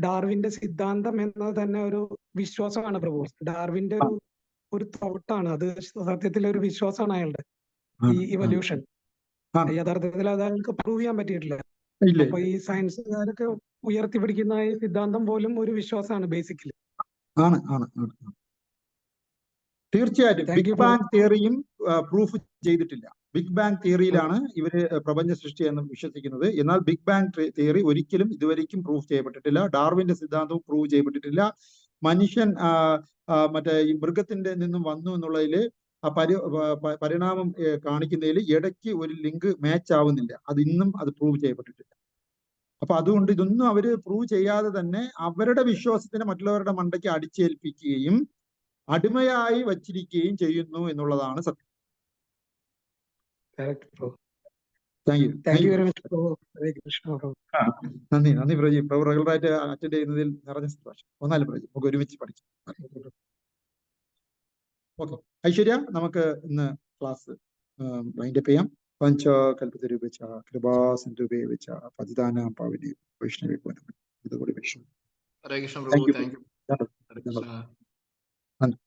ഡാർവിന്റെ സിദ്ധാന്തം എന്നത് തന്നെ ഒരു വിശ്വാസമാണ് പ്രഭു. ഡാർവിന്റെ ഒരു തോട്ടാണ് അത്, സത്യത്തിൽ ഒരു വിശ്വാസമാണ് അയാളുടെ ഈ ഇവല്യൂഷൻ. യഥാർത്ഥത്തിൽ അത് അയാൾക്ക് പ്രൂവ് ചെയ്യാൻ പറ്റിയിട്ടില്ല. അപ്പൊ ഈ സയൻസുകാരൊക്കെ ഉയർത്തിപ്പിടിക്കുന്ന ഈ സിദ്ധാന്തം പോലും ഒരു വിശ്വാസമാണ് ബേസിക്കലി. തീർച്ചയായിട്ടും ബിഗ് ബാങ് തിയറിയും പ്രൂഫ് ചെയ്തിട്ടില്ല. ബിഗ് ബാങ് തിയറിയിലാണ് ഇവര് പ്രപഞ്ച സൃഷ്ടി എന്ന് വിശ്വസിക്കുന്നത്. എന്നാൽ ബിഗ് ബാങ് തിയറി ഒരിക്കലും ഇതുവരെയ്ക്കും പ്രൂഫ് ചെയ്യപ്പെട്ടിട്ടില്ല. ഡാർവിന്റെ സിദ്ധാന്തവും പ്രൂവ് ചെയ്യപ്പെട്ടിട്ടില്ല. മനുഷ്യൻ മറ്റേ ഈ മൃഗത്തിന്റെ നിന്നും വന്നു എന്നുള്ളതിൽ പരിണാമം കാണിക്കുന്നതിൽ ഇടയ്ക്ക് ഒരു ലിങ്ക് മാച്ച് ആവുന്നില്ല. അത് ഇന്നും പ്രൂവ് ചെയ്യപ്പെട്ടിട്ടില്ല. അപ്പൊ അതുകൊണ്ട് ഇതൊന്നും അവര് പ്രൂവ് ചെയ്യാതെ തന്നെ അവരുടെ വിശ്വാസത്തിനെ മറ്റുള്ളവരുടെ മണ്ടയ്ക്ക് അടിച്ചേൽപ്പിക്കുകയും അടിമയായി വച്ചിരിക്കുകയും ചെയ്യുന്നു എന്നുള്ളതാണ് സത്യം. നന്ദി പ്രജി. പ്രഭു റെഗുലറായിട്ട് അറ്റൻഡ് ചെയ്യുന്നതിൽ നിറഞ്ഞ സന്തോഷം. ഒന്നാലും പ്രജി, നമുക്ക് ഒരുമിച്ച് പഠിക്കാം. ഓക്കെ ഐശ്വര്യ, നമുക്ക് ഇന്ന് ക്ലാസ് വൈൻഡപ്പ് ചെയ്യാം. പഞ്ചകൽപതരൂപേച്ച കൃപാസിന്ധുപേച്ച പതിതാനാം പാവനേ വൈഷ്ണവേ പൂനം. ഇതുകൂടി വൈഷ്ണവ. ഹരേ കൃഷ്ണ പ്രഭു. Thank you. നന്ദി.